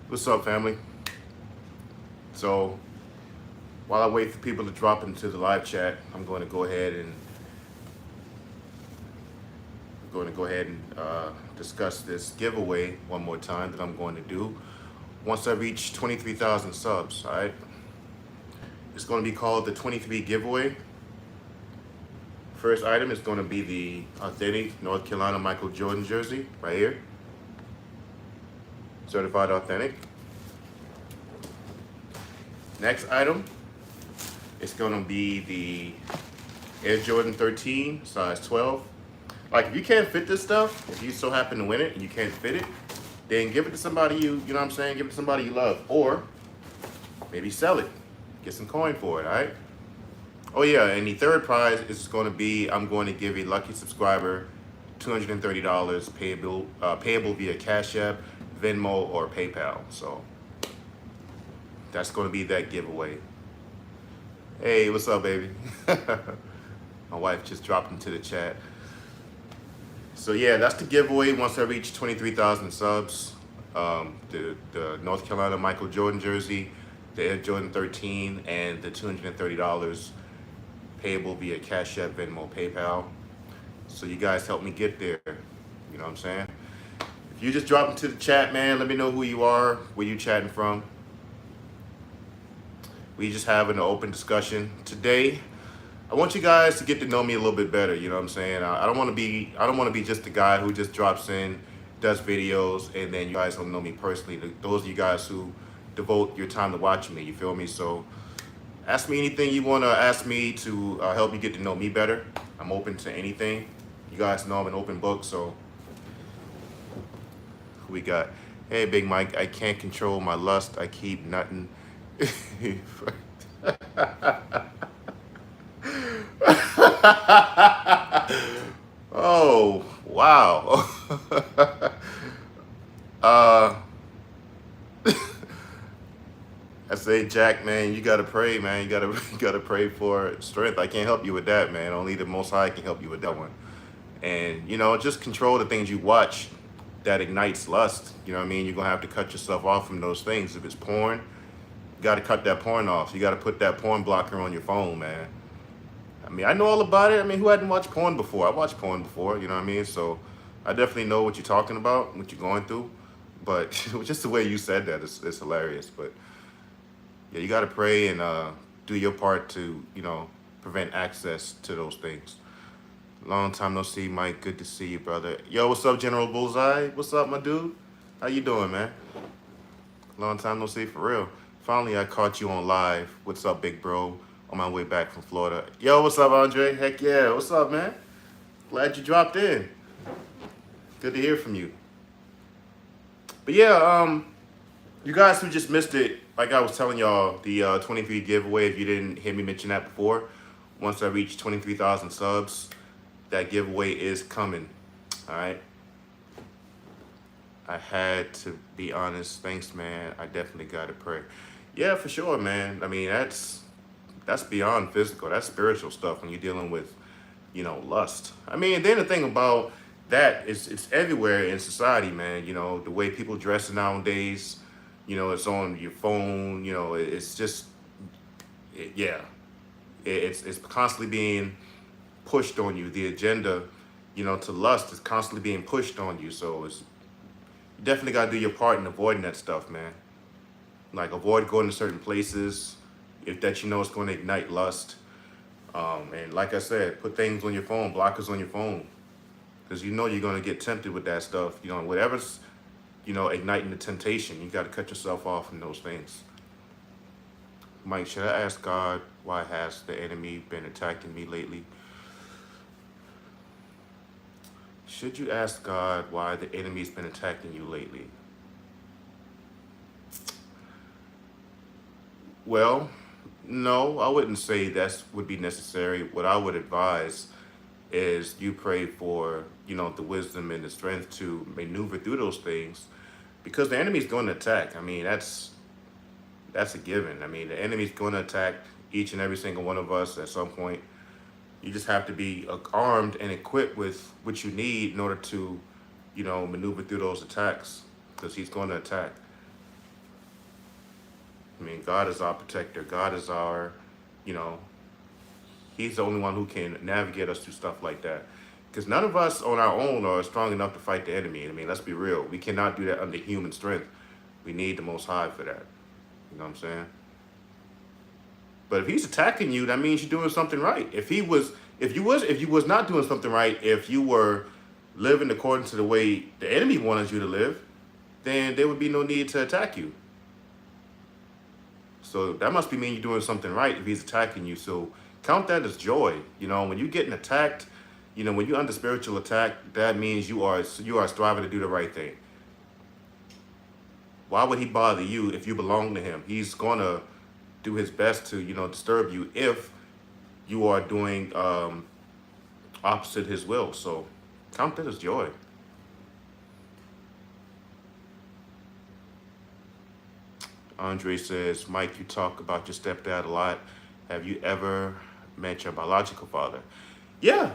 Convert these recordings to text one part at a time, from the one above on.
What's up, family? So, while I wait for people to drop into the live chat, I'm going to go ahead and discuss this giveaway one more time that I'm going to do once I reach 23,000 subs. All right, it's going to be called the 23 giveaway. First item is going to be the authentic North Carolina Michael Jordan jersey right here, certified authentic. Next item is going to be the Air Jordan 13 size 12. Like, if you can't fit this stuff, if you so happen to win it and you can't fit it, then give it to somebody you know what I'm saying, give it to somebody you love, or maybe sell it, get some coin for it. All right. Oh yeah, and the third prize is going to be, I'm going to give a lucky subscriber $230 payable via CashApp, Venmo, or PayPal. So that's going to be that giveaway. Hey, what's up, baby? My wife just dropped into the chat. So yeah, that's the giveaway once I reach 23,000 subs. The North Carolina Michael Jordan jersey, the Air Jordan 13, and the $230 payable via Cash App, Venmo, PayPal. So you guys help me get there. You know what I'm saying? If you just drop into the chat, man, let me know who you are, where you chatting from. We just having an open discussion today. I want you guys to get to know me a little bit better. You know what I'm saying? I don't want to be just the guy who just drops in, does videos, and then you guys don't know me personally. Those of you guys who devote your time to watching me. You feel me? So ask me anything you want to ask me to help you get to know me better. I'm open to anything. You guys know I'm an open book. So who we got? Hey, Big Mike. I can't control my lust. I keep nutting. Oh, wow. I say, Jack, man, you gotta pray, man. You gotta pray for strength. I can't help you with that, man. Only the Most High can help you with that one. And just control the things you watch that ignites lust. You know what I mean? You're gonna have to cut yourself off from those things. If it's porn, you gotta cut that porn off. You gotta put that porn blocker on your phone, man. I mean, I know all about it. I mean, who hadn't watched porn before? I watched porn before, you know what I mean? So I definitely know what you're talking about, what you're going through. But just the way you said that is hilarious. But yeah, you got to pray and do your part to, prevent access to those things. Long time no see, Mike. Good to see you, brother. Yo, what's up, General Bullseye? What's up, my dude? How you doing, man? Long time no see, for real. Finally, I caught you on live. What's up, big bro? On my way back from Florida. Yo, what's up, Andre? Heck yeah. What's up, man? Glad you dropped in. Good to hear from you. But yeah, you guys who just missed it, like I was telling y'all, the 23 giveaway, if you didn't hear me mention that before, once I reach 23,000 subs, that giveaway is coming. All right? I had to be honest. Thanks, man. I definitely got to pray. Yeah, for sure, man. I mean, that's beyond physical. That's spiritual stuff when you're dealing with, lust. I mean, then the thing about that is it's everywhere in society, man. The way people dress nowadays, it's on your phone, it's just, it's constantly being pushed on you. The agenda, to lust is constantly being pushed on you. So you definitely got to do your part in avoiding that stuff, man. Like, avoid going to certain places if that it's going to ignite lust. And like I said, put things on your phone, blockers on your phone, because you're going to get tempted with that stuff. Whatever's igniting the temptation, you got to cut yourself off from those things. Mike, should I ask God, why has the enemy been attacking me lately? Should you ask God why the enemy's been attacking you lately? Well, no, I wouldn't say that would be necessary. What I would advise is you pray for, the wisdom and the strength to maneuver through those things, because the enemy's going to attack. I mean, that's a given. I mean, the enemy's going to attack each and every single one of us at some point. You just have to be armed and equipped with what you need in order to, maneuver through those attacks, because he's going to attack. I mean, God is our protector. God is our, you know, he's the only one who can navigate us through stuff like that. Because none of us on our own are strong enough to fight the enemy. I mean, let's be real. We cannot do that under human strength. We need the Most High for that. You know what I'm saying? But if he's attacking you, that means you're doing something right. If you was not doing something right, if you were living according to the way the enemy wanted you to live, then there would be no need to attack you. So that must be mean you're doing something right if he's attacking you. So count that as joy. When you're getting attacked, when you're under spiritual attack, that means you are striving to do the right thing. Why would he bother you if you belong to him? He's gonna do his best to, disturb you if you are doing opposite his will. So count that as joy. Andre says, Mike, you talk about your stepdad a lot. Have you ever met your biological father? Yeah.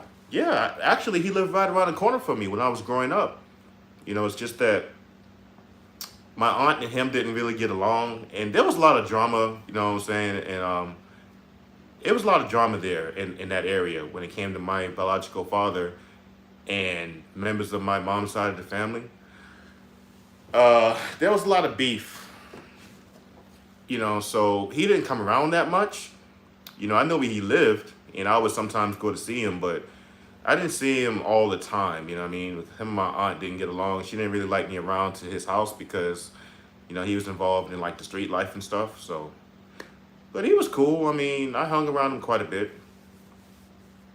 Actually, he lived right around the corner from me when I was growing up. It's just that my aunt and him didn't really get along, and there was a lot of drama, you know what I'm saying? And it was a lot of drama there in that area when it came to my biological father and members of my mom's side of the family. There was a lot of beef. So he didn't come around that much. I know where he lived, and I would sometimes go to see him, but I didn't see him all the time. You know what I mean? Him and my aunt didn't get along. She didn't really like me around to his house because, he was involved in like the street life and stuff. So, but he was cool. I mean, I hung around him quite a bit.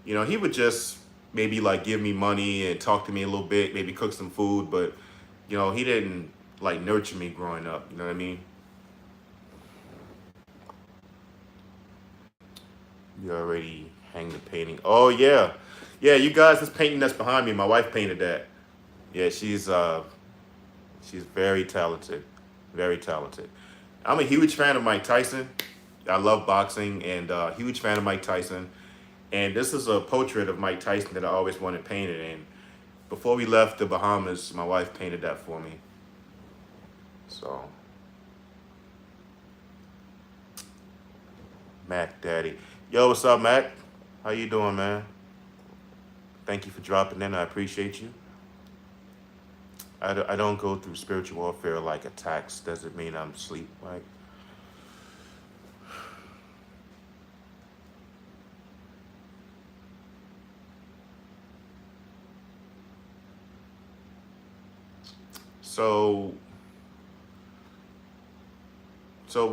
He would just maybe like give me money and talk to me a little bit, maybe cook some food, but, he didn't like nurture me growing up. You know what I mean? You already hang the painting. Oh yeah. Yeah, you guys, this painting that's behind me, my wife painted that. Yeah, she's very talented. Very talented. I'm a huge fan of Mike Tyson. I love boxing, and huge fan of Mike Tyson. And this is a portrait of Mike Tyson that I always wanted painted. And before we left the Bahamas, my wife painted that for me. So, Mac Daddy. Yo, what's up, Mac? How you doing, man? Thank you for dropping in. I appreciate you. I don't go through spiritual warfare like attacks. Doesn't mean I'm asleep, right? So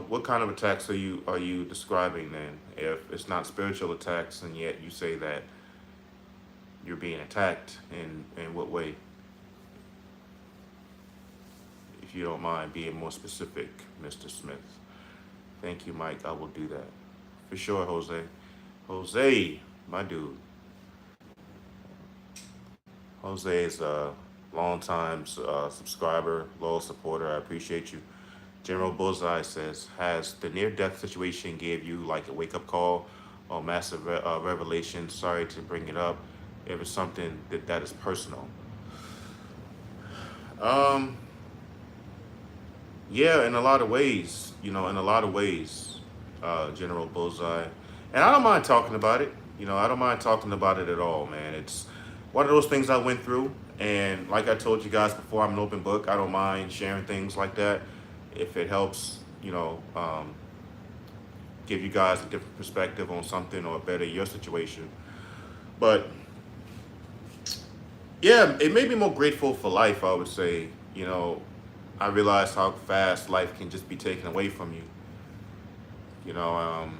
what kind of attacks are you describing then? If it's not spiritual attacks, and yet you say that you're being attacked, in what way? If you don't mind being more specific, Mr. Smith. Thank you, Mike. I will do that. For sure, Jose. Jose, my dude. Jose is a long-time subscriber, loyal supporter. I appreciate you. General Bullseye says, has the near-death situation gave you like a wake-up call or massive revelation? Sorry to bring it up. If it's something that is personal. Yeah, in a lot of ways, General Bullseye. And I don't mind talking about it. I don't mind talking about it at all, man. It's one of those things I went through. And like I told you guys before, I'm an open book. I don't mind sharing things like that if it helps, give you guys a different perspective on something or better your situation. But yeah, it made me more grateful for life, I would say. I realized how fast life can just be taken away from you. Am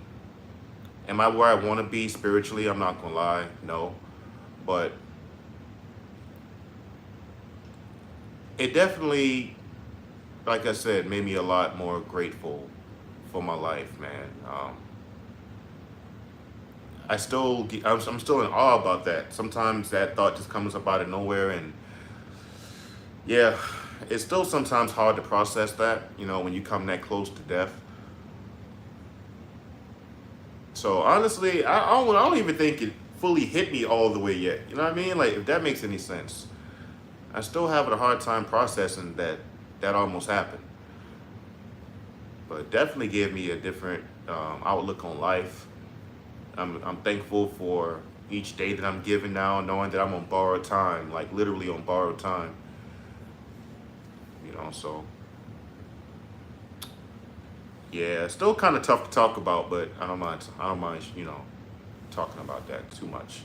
I where I want to be spiritually? I'm not gonna lie, no. But it definitely, like I said, made me a lot more grateful for my life, man. I'm still in awe about that. Sometimes that thought just comes up out of nowhere, and yeah, it's still sometimes hard to process that, when you come that close to death. So honestly, I don't even think it fully hit me all the way yet. You know what I mean? Like, if that makes any sense. I still have a hard time processing that that almost happened. But it definitely gave me a different outlook on life. I'm thankful for each day that I'm given now, knowing that I'm on borrowed time, like literally on borrowed time. So yeah, it's still kind of tough to talk about, but I don't mind. I don't mind, talking about that too much.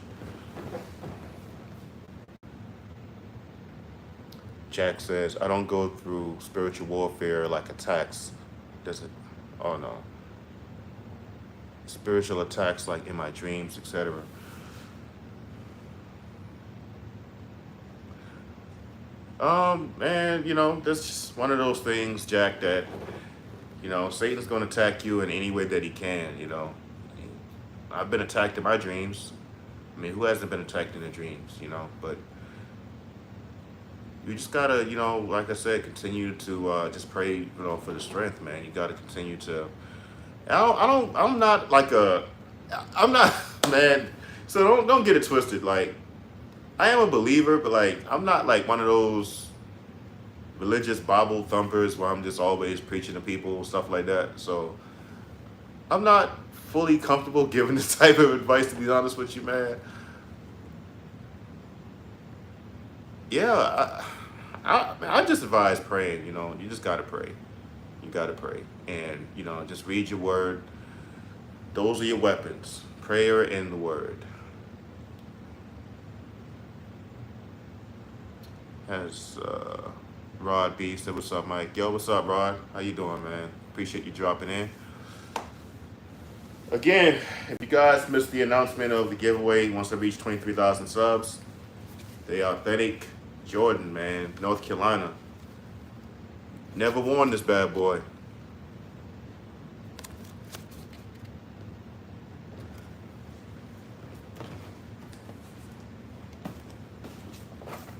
Jack says, I don't go through spiritual warfare like attacks. Does it? Oh no. Spiritual attacks like in my dreams, etc. Man, that's just one of those things, Jack, that, Satan's going to attack you in any way that he can. I've been attacked in my dreams. I mean, who hasn't been attacked in their dreams? But you just gotta, like I said, continue to just pray, for the strength, man. You gotta continue to. I'm not like I'm not, man. So don't get it twisted. Like, I am a believer, but like, I'm not like one of those religious Bible thumpers where I'm just always preaching to people, stuff like that. So I'm not fully comfortable giving this type of advice, to be honest with you, man. Yeah, I just advise praying. You just gotta pray. You gotta pray, and just read your word. Those are your weapons: prayer and the word. As Rod B said, "What's up, Mike?" Yo, what's up, Rod? How you doing, man? Appreciate you dropping in. Again, if you guys missed the announcement of the giveaway, once I reach 23,000 subs, the authentic Jordan, man, North Carolina. Never worn this bad boy.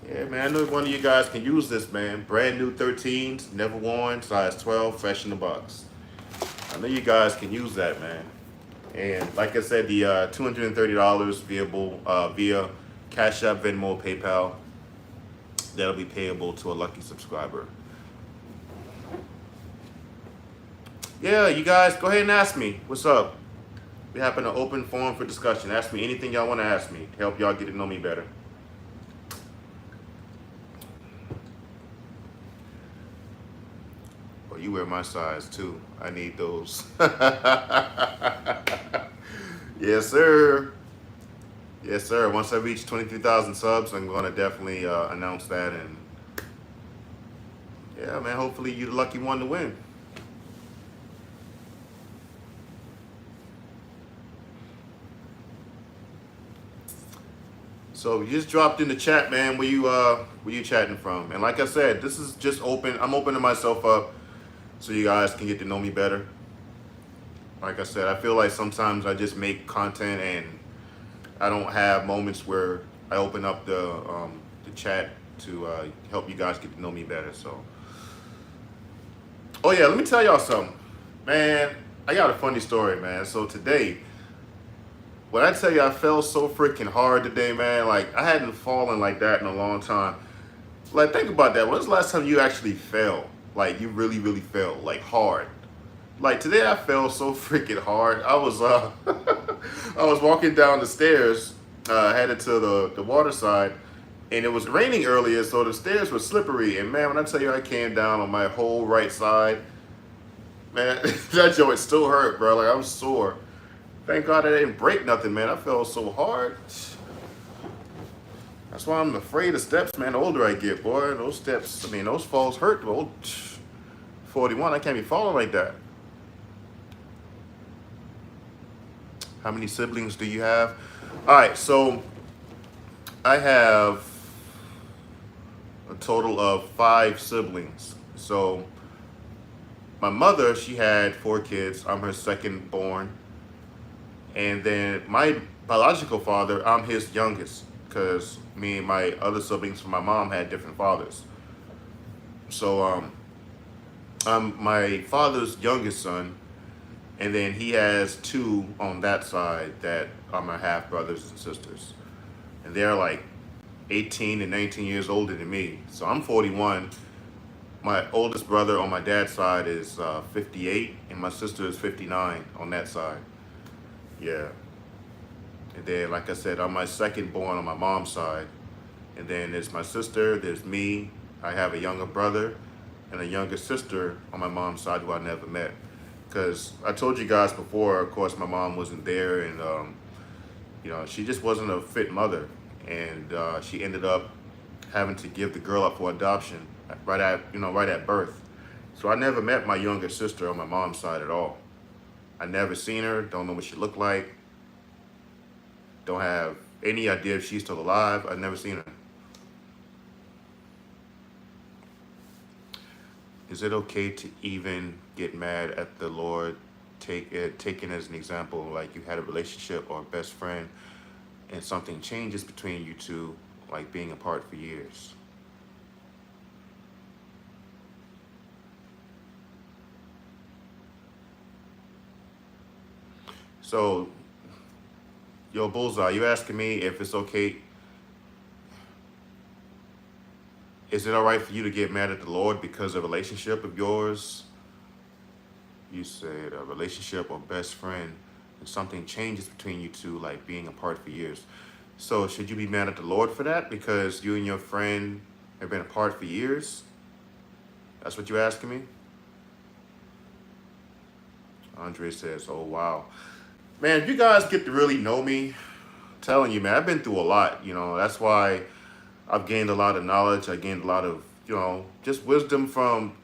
Yeah, man, I know one of you guys can use this, man. Brand new 13s, never worn, size 12, fresh in the box. I know you guys can use that, man. And like I said, the $230 via CashApp, Venmo, PayPal, that'll be payable to a lucky subscriber. Yeah, you guys, go ahead and ask me. What's up? We have an open forum for discussion. Ask me anything y'all want to ask me to help y'all get to know me better. Well, you wear my size too. I need those. Yes, sir. Yes, sir. Once I reach 23,000 subs, I'm going to definitely announce that. And yeah, man, hopefully you're the lucky one to win. So you just dropped in the chat, man. Where you chatting from? And like I said, this is just open. I'm opening myself up so you guys can get to know me better. Like I said, I feel like sometimes I just make content and I don't have moments where I open up the chat to help you guys get to know me better. So, oh yeah, let me tell y'all something, man. I got a funny story, man. So today, when I tell you I fell so freaking hard today, man, like I hadn't fallen like that in a long time. Like, think about that. When's the last time you actually fell? Like, you really, really fell, like hard. Like today I fell so freaking hard. I was I was walking down the stairs, headed to the water side, and it was raining earlier, so the stairs were slippery. And man, when I tell you I came down on my whole right side, man, that joint still hurt, bro. Like, I'm sore. Thank God I didn't break nothing, man. I fell so hard. That's why I'm afraid of steps, man. The older I get, boy, those steps, I mean, those falls hurt. Old 41, I can't be falling like that. How many siblings do you have? All right, so I have a total of 5 siblings. So my mother, she had 4 kids. I'm her second born. And then my biological father, I'm his youngest, because me and my other siblings from my mom had different fathers. So I'm my father's youngest son, and then he has 2 on that side that are my half brothers and sisters. And they're like 18 and 19 years older than me. So I'm 41. My oldest brother on my dad's side is 58, and my sister is 59 on that side. Yeah. And then, like I said, I'm my second born on my mom's side. And then there's my sister, there's me. I have a younger brother and a younger sister on my mom's side who I never met. Because I told you guys before, of course, my mom wasn't there, and she just wasn't a fit mother, and she ended up having to give the girl up for adoption right at birth. So I never met my younger sister on my mom's side at all. I never seen her, don't know what she looked like, don't have any idea if she's still alive. I've never seen her. Is it okay to even get mad at the Lord? Taken as an example, like you had a relationship or a best friend and something changes between you two, like being apart for years. So, yo, Bullseye, you asking me if it's okay? Is it all right for you to get mad at the Lord because a relationship of yours? You said a relationship or best friend, and something changes between you two, like being apart for years. So should you be mad at the Lord for that because you and your friend have been apart for years? That's what you're asking me? Andre says, oh, wow. Man, if you guys get to really know me, I'm telling you, man, I've been through a lot. That's why I've gained a lot of knowledge. I gained a lot of, just wisdom from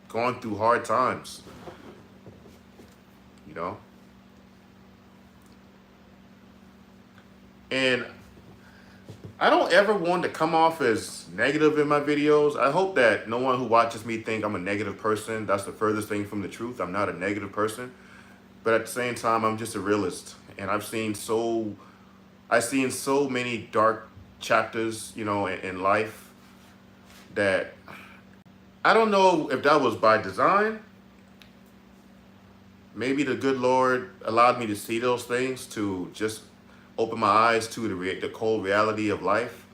going through hard times. And I don't ever want to come off as negative in my videos. I hope that no one who watches me think I'm a negative person. That's the furthest thing from the truth. I'm not a negative person. But at the same time, I'm just a realist. And I've seen so many dark chapters, in life that I don't know if that was by design. Maybe the good Lord allowed me to see those things to just open my eyes to the cold reality of life,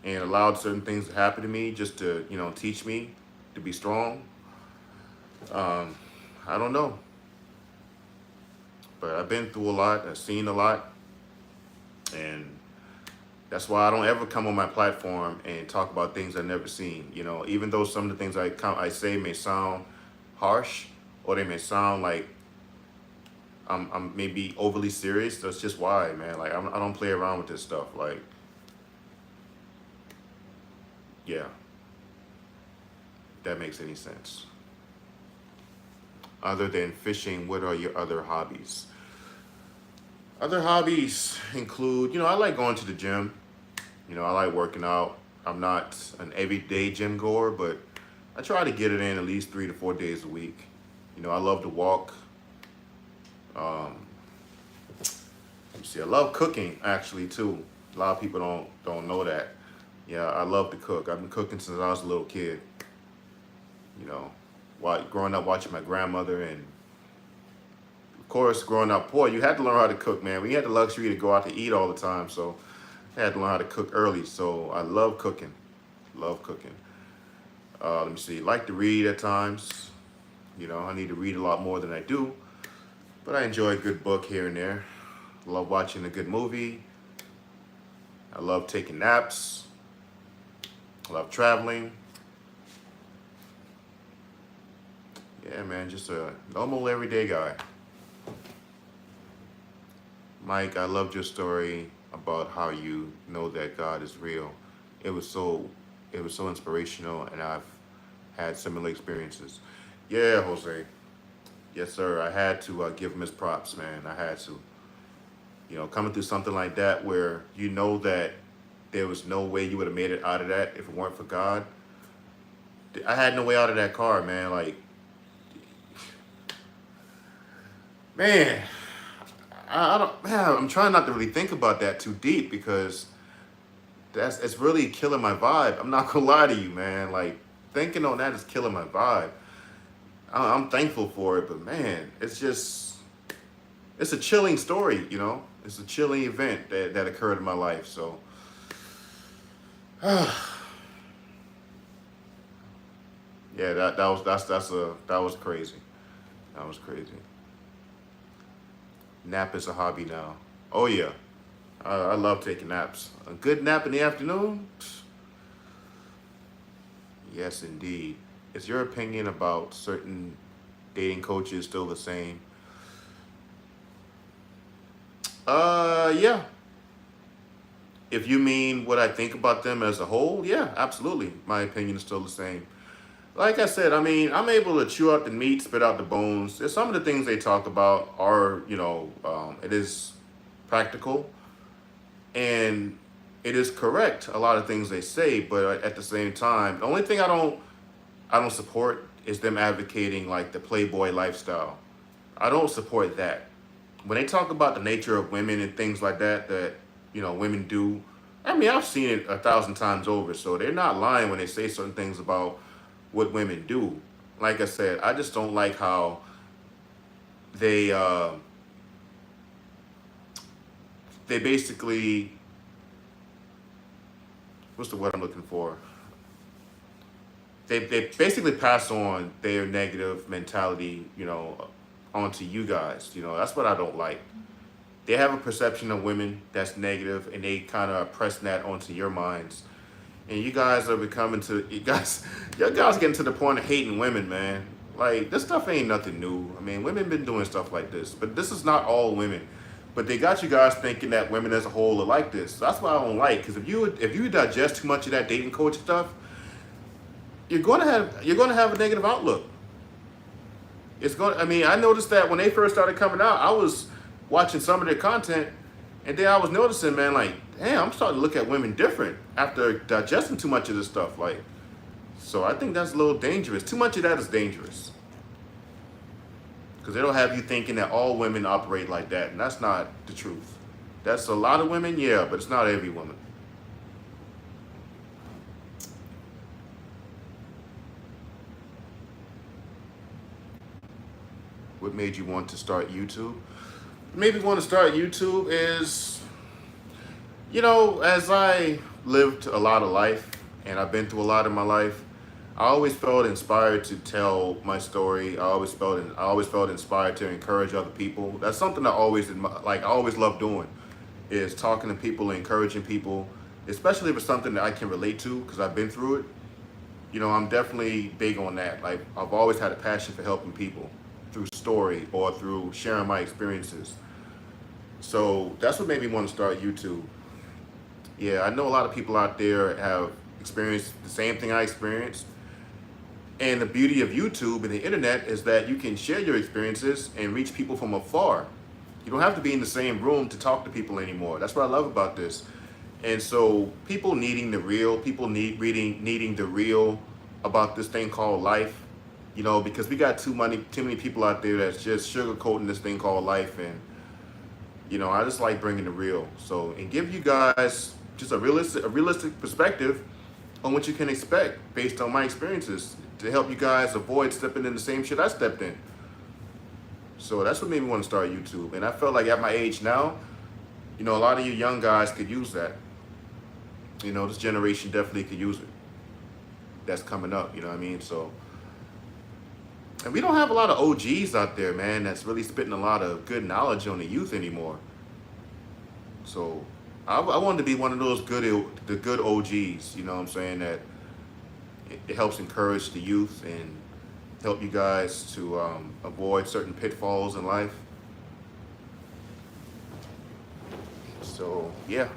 and allowed certain things to happen to me just to, teach me to be strong. I don't know. But I've been through a lot. I've seen a lot. And that's why I don't ever come on my platform and talk about things I've never seen. Even though some of the things I say may sound harsh, or they may sound like I'm maybe overly serious. That's just why, man. Like, I don't play around with this stuff. Like, yeah, if that makes any sense. Other than fishing, what are your other hobbies? Other hobbies include, I like going to the gym. I like working out. I'm not an everyday gym goer, but I try to get it in at least 3 to 4 days a week. I love to walk. Let me see. I love cooking, actually, too. A lot of people don't know that. Yeah, I love to cook. I've been cooking since I was a little kid. Growing up watching my grandmother, and of course, growing up poor, you had to learn how to cook, man. We had the luxury to go out to eat all the time, so I had to learn how to cook early. So I love cooking. Love cooking. Let me see. Like to read at times. I need to read a lot more than I do, but I enjoy a good book here and there. Love watching a good movie. I love taking naps. I love traveling. Yeah, man, just a normal everyday guy. Mike, I loved your story about how you know that God is real. It was so inspirational, and I've had similar experiences. Yeah, Jose. Yes, sir. I had to give him his props, man. I had to. Coming through something like that where you know that there was no way you would have made it out of that if it weren't for God. I had no way out of that car, man. Like, man, I'm trying not to really think about that too deep, because it's really killing my vibe. I'm not gonna lie to you, man. Like, thinking on that is killing my vibe. I'm thankful for it, but man, it's a chilling story, It's a chilling event that occurred in my life. So Yeah, that was crazy. That was crazy. Nap is a hobby now. Oh yeah, I love taking naps. A good nap in the afternoon. Yes, indeed. Is your opinion about certain dating coaches still the same? Yeah. If you mean what I think about them as a whole, yeah, absolutely. My opinion is still the same. Like I said, I mean, I'm able to chew out the meat, spit out the bones. There's some of the things they talk about are, it is practical and it is correct. A lot of things they say, but at the same time, the only thing I don't support is them advocating like the Playboy lifestyle. I don't support that. When they talk about the nature of women and things like that, women do. I mean, I've seen it 1,000 times over, so they're not lying when they say certain things about what women do. Like I said, I just don't like how they they basically, what's the word I'm looking for? They basically pass on their negative mentality, onto you guys. That's what I don't like. They have a perception of women that's negative, and they kind of press that onto your minds. And you guys are becoming to you guys getting to the point of hating women, man. Like this stuff ain't nothing new. I mean, women been doing stuff like this, but this is not all women. But they got you guys thinking that women as a whole are like this. That's what I don't like. Because if you digest too much of that dating coach stuff, you're gonna have a negative outlook. It's going. I mean, I noticed that when they first started coming out, I was watching some of their content, and then I was noticing, man, like, damn, I'm starting to look at women different after digesting too much of this stuff. Like, so I think that's a little dangerous. Too much of that is dangerous because it'll have you thinking that all women operate like that, and that's not the truth. That's a lot of women, yeah, but it's not every woman. What made you want to start YouTube? Maybe want to start YouTube is, as I lived a lot of life and I've been through a lot in my life, I always felt inspired to tell my story. I always felt inspired to encourage other people. That's something I always love doing, is talking to people and encouraging people, especially if it's something that I can relate to because I've been through it. I'm definitely big on that. Like I've always had a passion for helping people through story or through sharing my experiences. So that's what made me want to start YouTube. Yeah, I know a lot of people out there have experienced the same thing I experienced. And the beauty of YouTube and the internet is that you can share your experiences and reach people from afar. You don't have to be in the same room to talk to people anymore. That's what I love about this. And so people needing the real, needing the real about this thing called life, because we got too many people out there that's just sugarcoating this thing called life. And I just like bringing the real. So, and give you guys just a realistic perspective on what you can expect based on my experiences to help you guys avoid stepping in the same shit I stepped in. So that's what made me want to start YouTube. And I felt like at my age now, a lot of you young guys could use that. This generation definitely could use it. That's coming up, you know what I mean? So, and we don't have a lot of OGs out there, man, that's really spitting a lot of good knowledge on the youth anymore. So I wanted to be one of those the good OGs, you know what I'm saying, that it helps encourage the youth and help you guys to avoid certain pitfalls in life. So, yeah.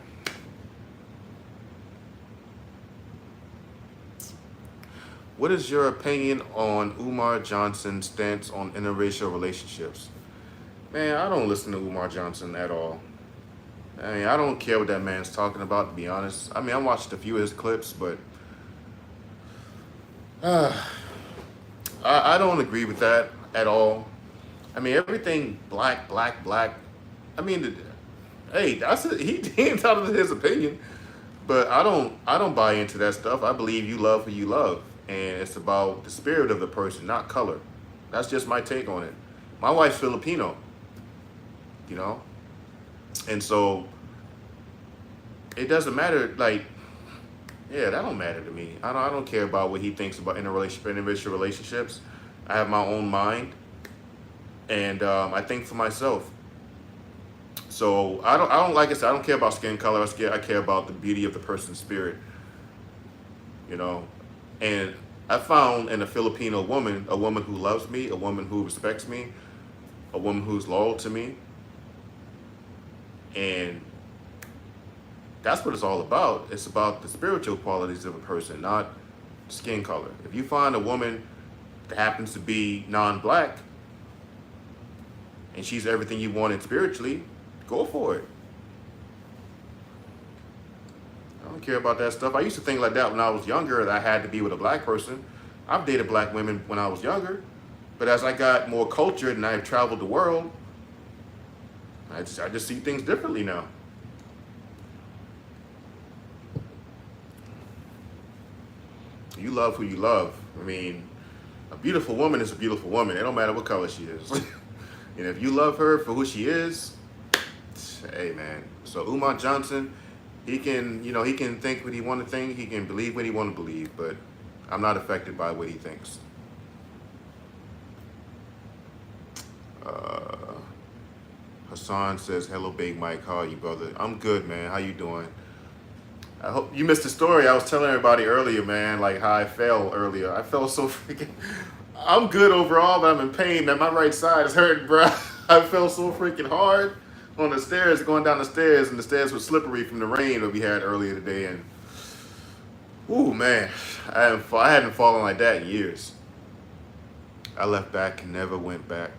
What is your opinion on Umar Johnson's stance on interracial relationships? Man, I don't listen to Umar Johnson at all. I mean, I don't care what that man's talking about, to be honest. I mean, I watched a few of his clips, but I don't agree with that at all. I mean, everything black, black, black. I mean, hey, he entitled to his opinion, but I don't buy into that stuff. I believe you love who you love, and it's about the spirit of the person, not color. That's just my take on it. My wife's Filipino, and so it doesn't matter. Like, Yeah, that don't matter to me. I don't care about what he thinks about individual relationships. I have my own mind, and I think for myself. So I don't like I said, I don't care about skin color. I care about the beauty of the person's spirit. You know, and I found in a Filipino woman, a woman who loves me, a woman who respects me, a woman who's loyal to me, and that's what it's all about. It's about the spiritual qualities of a person, not skin color. If you find a woman that happens to be non-black and she's everything you wanted spiritually, go for it. I don't care about that stuff. I used to think like that when I was younger, that I had to be with a black person. I've dated black women when I was younger, but as I got more cultured and I've traveled the world, I just see things differently now. You love who you love. I mean, a beautiful woman is a beautiful woman. It don't matter what color she is. And if you love her for who she is, hey man. So Umar Johnson, he can, he can think what he want to think. He can believe what he want to believe, but I'm not affected by what he thinks. Hassan says, hello, Big Mike. How are you, brother? I'm good, man. How you doing? I hope you missed the story. I was telling everybody earlier, man, like how I fell earlier. I felt so freaking... I'm good overall, but I'm in pain, man. My right side is hurting, bro. I fell so freaking hard on the stairs, going down the stairs, and the stairs were slippery from the rain that we had earlier today. And, ooh, man, I hadn't fallen like that in years. I left back and never went back.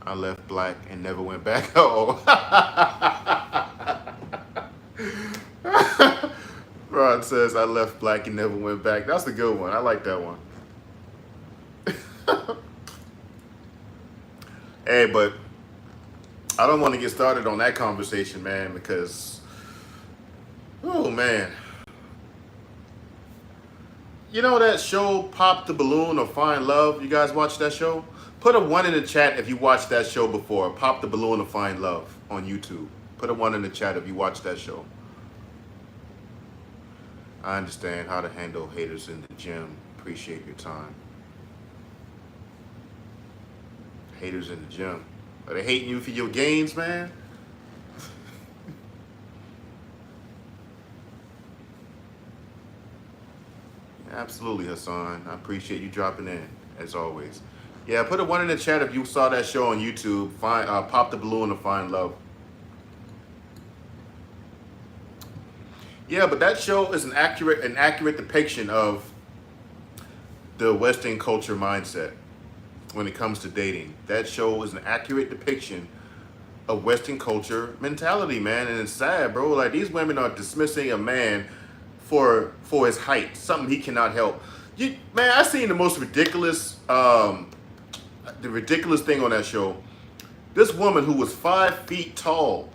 I left black and never went back. Oh. Ron says, I left black and never went back. That's a good one. I like that one. Hey, but I don't want to get started on that conversation, man, because, oh, man. You know that show, Pop the Balloon or Find Love? You guys watch that show? Put a 1 in the chat if you watched that show before. Pop the Balloon or Find Love on YouTube. Put a 1 in the chat if you watched that show. I understand how to handle haters in the gym. Appreciate your time. Haters in the gym. Are they hating you for your gains, man? Absolutely, Hassan. I appreciate you dropping in, as always. Yeah, put a 1 in the chat if you saw that show on YouTube. Pop the Balloon or Find Love. Yeah, but that show is an accurate depiction of the Western culture mindset when it comes to dating. That show is an accurate depiction of Western culture mentality, man, and it's sad, bro. Like, these women are dismissing a man for his height, something he cannot help. Man, I seen the most ridiculous, the ridiculous thing on that show. This woman who was 5 feet tall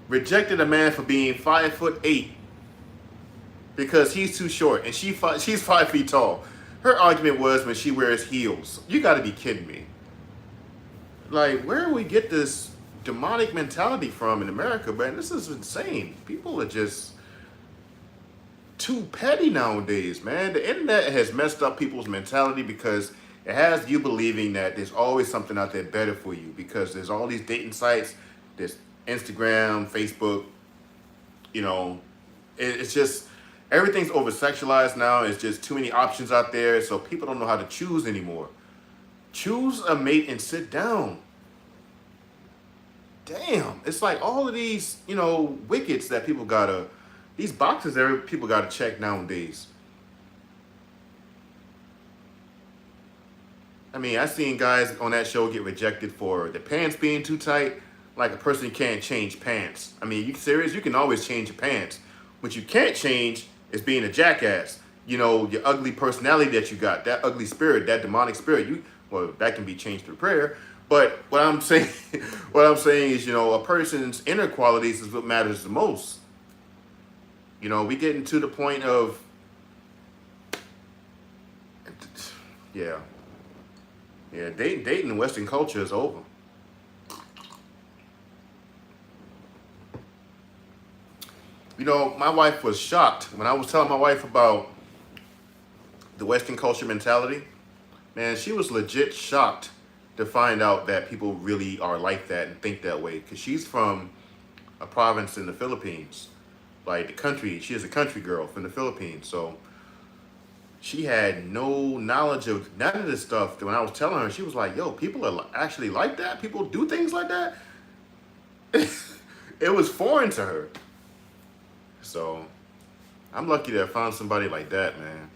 rejected a man for being 5'8" because he's too short and she's 5 feet tall. Her argument was when she wears heels. You got to be kidding me. Like, where do we get this demonic mentality from in America, man? This is insane. People are just too petty nowadays, man. The internet has messed up people's mentality because it has you believing that there's always something out there better for you, because there's all these dating sites, there's Instagram, Facebook, it's just, everything's over-sexualized now. It's just too many options out there, so people don't know how to choose anymore. Choose a mate and sit down. Damn, it's like all of these, wickets that people gotta, these boxes that people gotta check nowadays. I mean, I seen guys on that show get rejected for the pants being too tight. Like, a person can't change pants. I mean, you serious? You can always change your pants. What you can't change is being a jackass. Your ugly personality that you got, that ugly spirit, that demonic spirit. That can be changed through prayer. But what I'm saying is, a person's inner qualities is what matters the most. We getting to the point of, dating in Western culture is over. You know, my wife was shocked when I was telling my wife about the Western culture mentality. Man, she was legit shocked to find out that people really are like that and think that way. Because she's from a province in the Philippines. Like the country, she is a country girl from the Philippines. So she had no knowledge of none of this stuff. When I was telling her, she was like, yo, people are actually like that? People do things like that? It was foreign to her. So I'm lucky that I found somebody like that, man.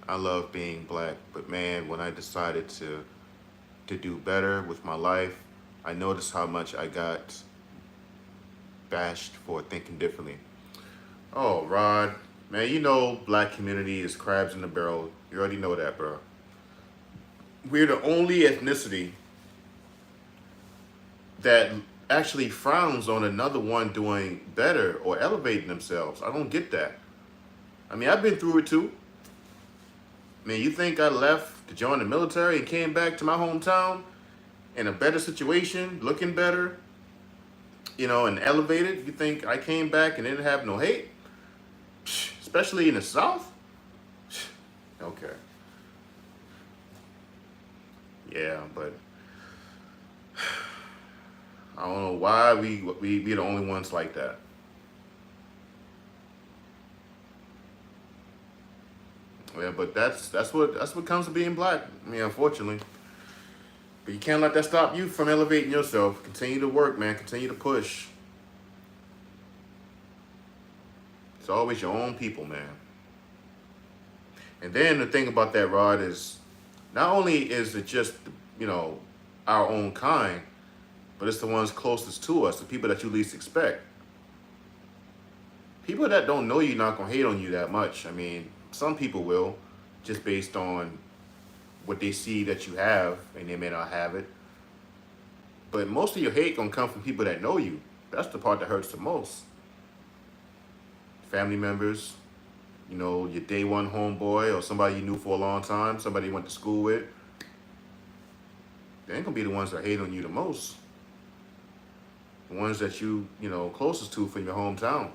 I love being black, but man, when I decided to do better with my life, I noticed how much I got bashed for thinking differently. Oh, Rod, man, you know black community is crabs in the barrel. You already know that, bro. We're the only ethnicity that actually frowns on another one doing better or elevating themselves. I don't get that. I mean, I've been through it too. Man, you think I left to join the military and came back to my hometown in a better situation, looking better, you know, and elevated? You think I came back and didn't have no hate? Especially in the South? Okay. Yeah, but I don't know why we the only ones like that. Yeah, but that's what comes to being black. I mean, unfortunately. But you can't let that stop you from elevating yourself. Continue to work, man. Continue to push. It's always your own people, man. And then the thing about that, Rod, is not only is it just, you know, our own kind, but it's the ones closest to us, the people that you least expect. People that don't know you not gonna hate on you that much. I mean, some people will, just based on what they see that you have, and they may not have it. But most of your hate gonna come from people that know you. That's the part that hurts the most. Family members, you know, your day one homeboy or somebody you knew for a long time, somebody you went to school with. They ain't gonna be the ones that hate on you the most. The ones that you know, closest to from your hometown.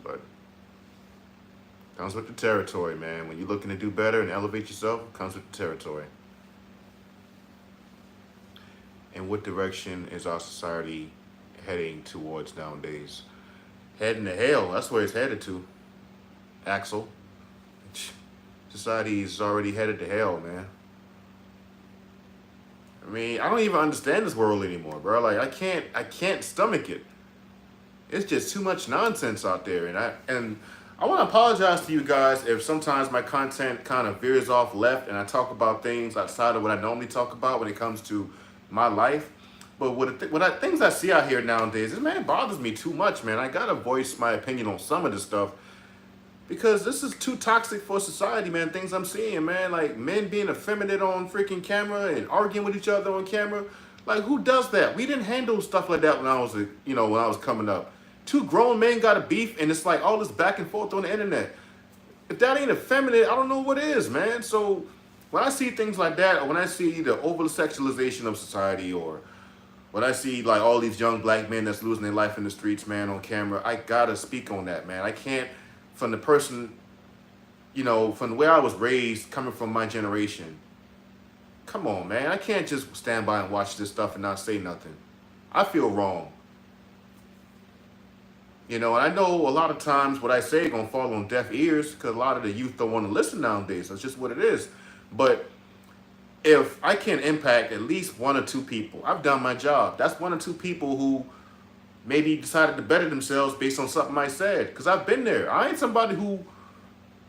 But comes with the territory, man. When you're looking to do better and elevate yourself, it comes with the territory. And what direction is our society heading towards nowadays? Heading to hell. That's where it's headed to, Axel. Society is already headed to hell, man. I mean, I don't even understand this world anymore, bro. Like, I can't stomach it. It's just too much nonsense out there, and I want to apologize to you guys if sometimes my content kind of veers off left and I talk about things outside of what I normally talk about when it comes to my life. But things I see out here nowadays, it bothers me too much, man. I gotta voice my opinion on some of this stuff because this is too toxic for society, man. Things I'm seeing, man, like men being effeminate on freaking camera and arguing with each other on camera. Like, who does that? We didn't handle stuff like that when I was coming up. Two grown men got a beef, and it's like all this back and forth on the internet. If that ain't effeminate, I don't know what is, man. So when I see things like that, or when I see the over-sexualization of society, or when I see like all these young black men that's losing their life in the streets, man, on camera, I gotta speak on that, man. I can't, from the person, you know, from the way I was raised, coming from my generation. Come on, man. I can't just stand by and watch this stuff and not say nothing. I feel wrong. You know, and I know a lot of times what I say gonna fall on deaf ears because a lot of the youth don't want to listen nowadays. That's just what it is. But if I can impact at least one or two people, I've done my job. That's one or two people who maybe decided to better themselves based on something I said. Because I've been there. I ain't somebody who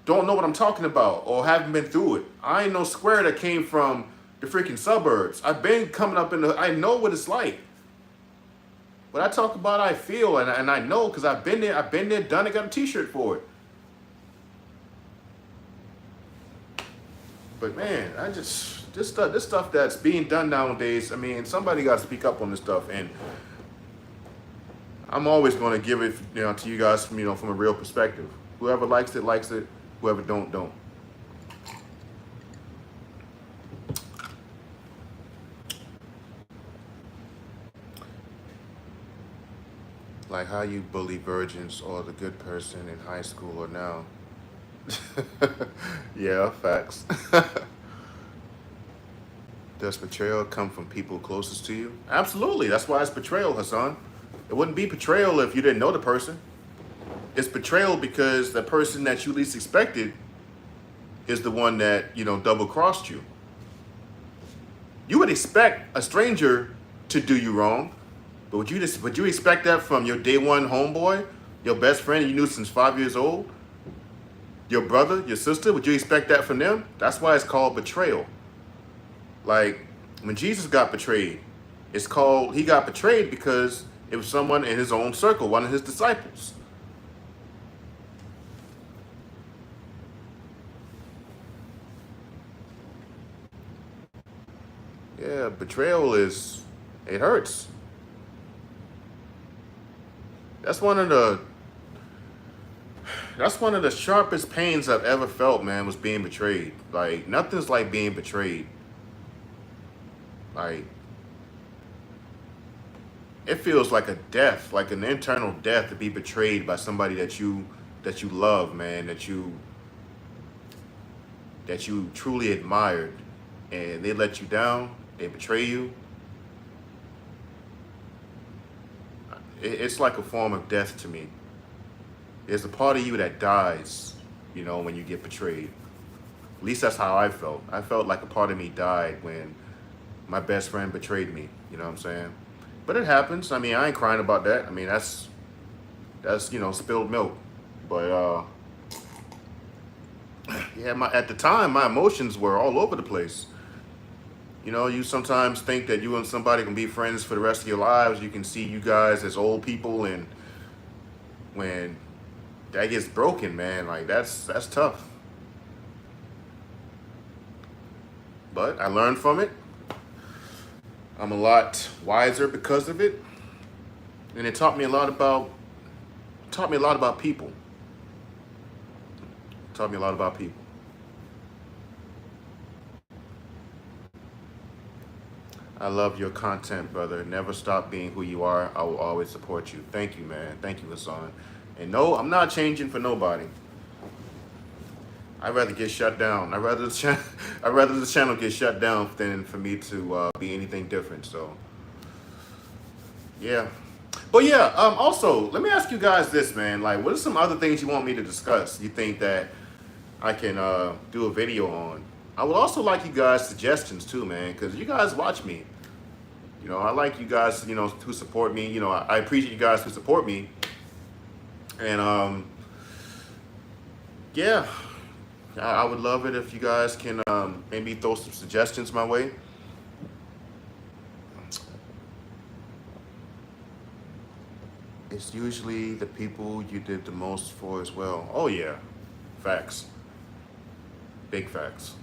don't know what I'm talking about or haven't been through it. I ain't no square that came from the freaking suburbs. I've been coming up I know what it's like. What I talk about, I feel, and I know because I've been there, done it, got a t-shirt for it. But man, this stuff that's being done nowadays, I mean, somebody got to speak up on this stuff, and I'm always going to give it, you know, to you guys from, you know, from a real perspective. Whoever likes it, likes it. Whoever don't. Like how you bully virgins or the good person in high school or now. Yeah, facts. Does betrayal come from people closest to you? Absolutely. That's why it's betrayal, Hassan. It wouldn't be betrayal if you didn't know the person. It's betrayal because the person that you least expected is the one that, double crossed you. You would expect a stranger to do you wrong, but would you expect that from your day one homeboy, your best friend you knew since 5 years old, your brother, your sister? Would you expect that from them? That's why it's called betrayal. Like when Jesus got betrayed, he got betrayed because it was someone in his own circle, one of his disciples. Yeah, betrayal it hurts. That's one of the that's one of the sharpest pains I've ever felt, man, was being betrayed. Like nothing's like being betrayed. Like it feels like a death, like an internal death to be betrayed by somebody that you love, man, that you truly admired, and they let you down, they betray you. It's like a form of death to me. There's a part of you that dies, when you get betrayed. At least that's how I felt. I felt like a part of me died when my best friend betrayed me. You know what I'm saying? But it happens. I mean, I ain't crying about that. I mean, that's spilled milk. But yeah, at the time, my emotions were all over the place. You sometimes think that you and somebody can be friends for the rest of your lives. You can see you guys as old people, and when that gets broken, man, like that's tough. But I learned from it. I'm a lot wiser because of it, and it taught me a lot about people. Taught me a lot about people. I love your content, brother. Never stop being who you are. I will always support you. Thank you, man. Thank you, Hassan. And no, I'm not changing for nobody. I'd rather get shut down. I'd rather the channel get shut down than for me to be anything different. So, yeah. But yeah, also, let me ask you guys this, man. Like, what are some other things you want me to discuss? You think that I can do a video on? I would also like you guys' suggestions too, man, because you guys watch me. I like you guys, who support me. I appreciate you guys who support me. And yeah, I would love it if you guys can maybe throw some suggestions my way. It's usually the people you did the most for as well. Oh yeah, facts. Big facts.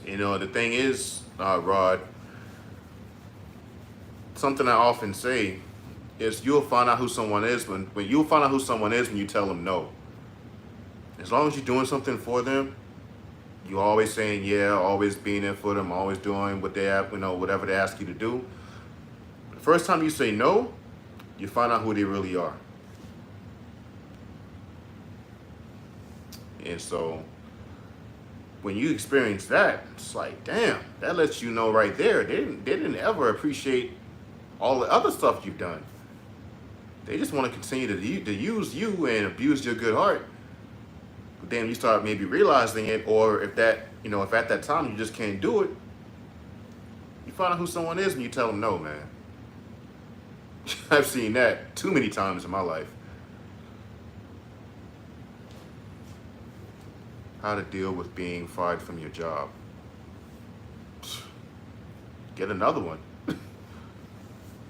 The thing is, Rod, something I often say is you'll find out who someone is when you'll find out who someone is when you tell them no. As long as you're doing something for them, you always saying yeah, always being there for them, always doing what they have, whatever they ask you to do. The first time you say no, you find out who they really are. And so when you experience that, it's like, damn, that lets you know right there, they didn't ever appreciate all the other stuff you've done. They just want to continue to use you and abuse your good heart. But then you start maybe realizing it, or if at that time you just can't do it, you find out who someone is and you tell them no, man. I've seen that too many times in my life. How to deal with being fired from your job. Get another one.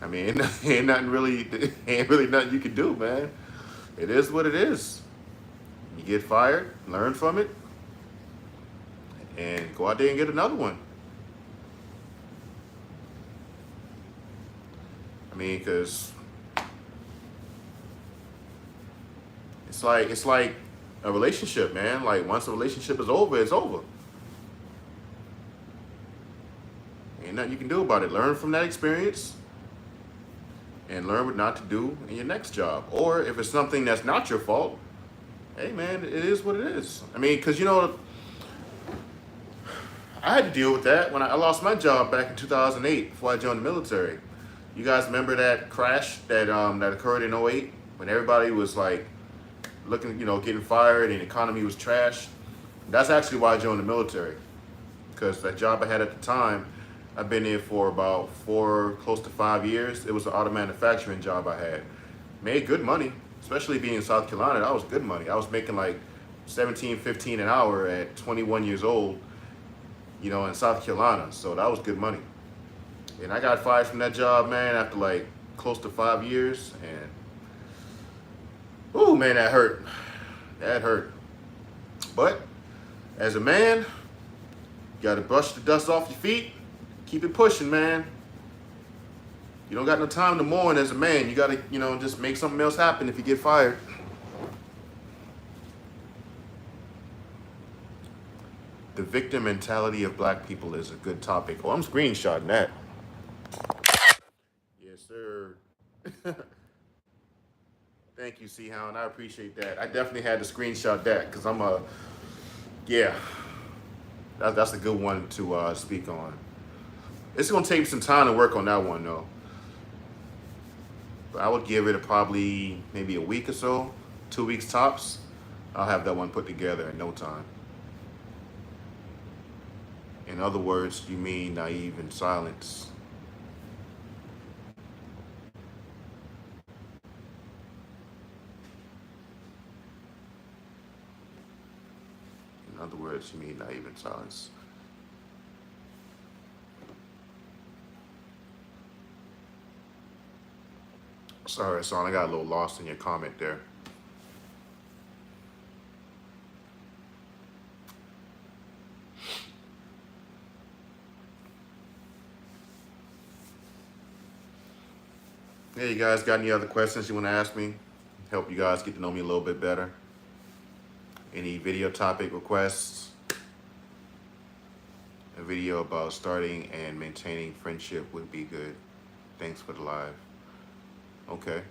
I mean, ain't really nothing you can do, man. It is what it is. You get fired, learn from it, and go out there and get another one. I mean, because it's like a relationship, man. Like once a relationship is over, it's over. Ain't nothing you can do about it. Learn from that experience and learn what not to do in your next job. Or if it's something that's not your fault, hey man, it is what it is. I mean, because I had to deal with that when I lost my job back in 2008 before I joined the military. You guys remember that crash that occurred in '08 when everybody was like looking, getting fired and the economy was trash? That's actually why I joined the military, because that job I had at the time, I've been there for about close to 5 years. It was an auto manufacturing job I had. Made good money, especially being in South Carolina. That was good money. I was making like 17, 15 an hour at 21 years old, in South Carolina. So that was good money. And I got fired from that job, man, after like close to 5 years. And, oh man, that hurt. That hurt. But as a man, you got to brush the dust off your feet. Keep it pushing, man. You don't got no time to mourn as a man. You got to, just make something else happen if you get fired. The victim mentality of black people is a good topic. Oh, I'm screenshotting that. Yes, sir. Thank you, C-Hound. I appreciate that. I definitely had to screenshot that because yeah, that's a good one to speak on. It's going to take some time to work on that one, though. But I would give it probably maybe a week or so, 2 weeks tops. I'll have that one put together in no time. In other words, you mean naive in silence. In other words, you mean naive in silence. Sorry, son, I got a little lost in your comment there. Hey, you guys got any other questions you want to ask me? Help you guys get to know me a little bit better? Any video topic requests? A video about starting and maintaining friendship would be good. Thanks for the live. Okay.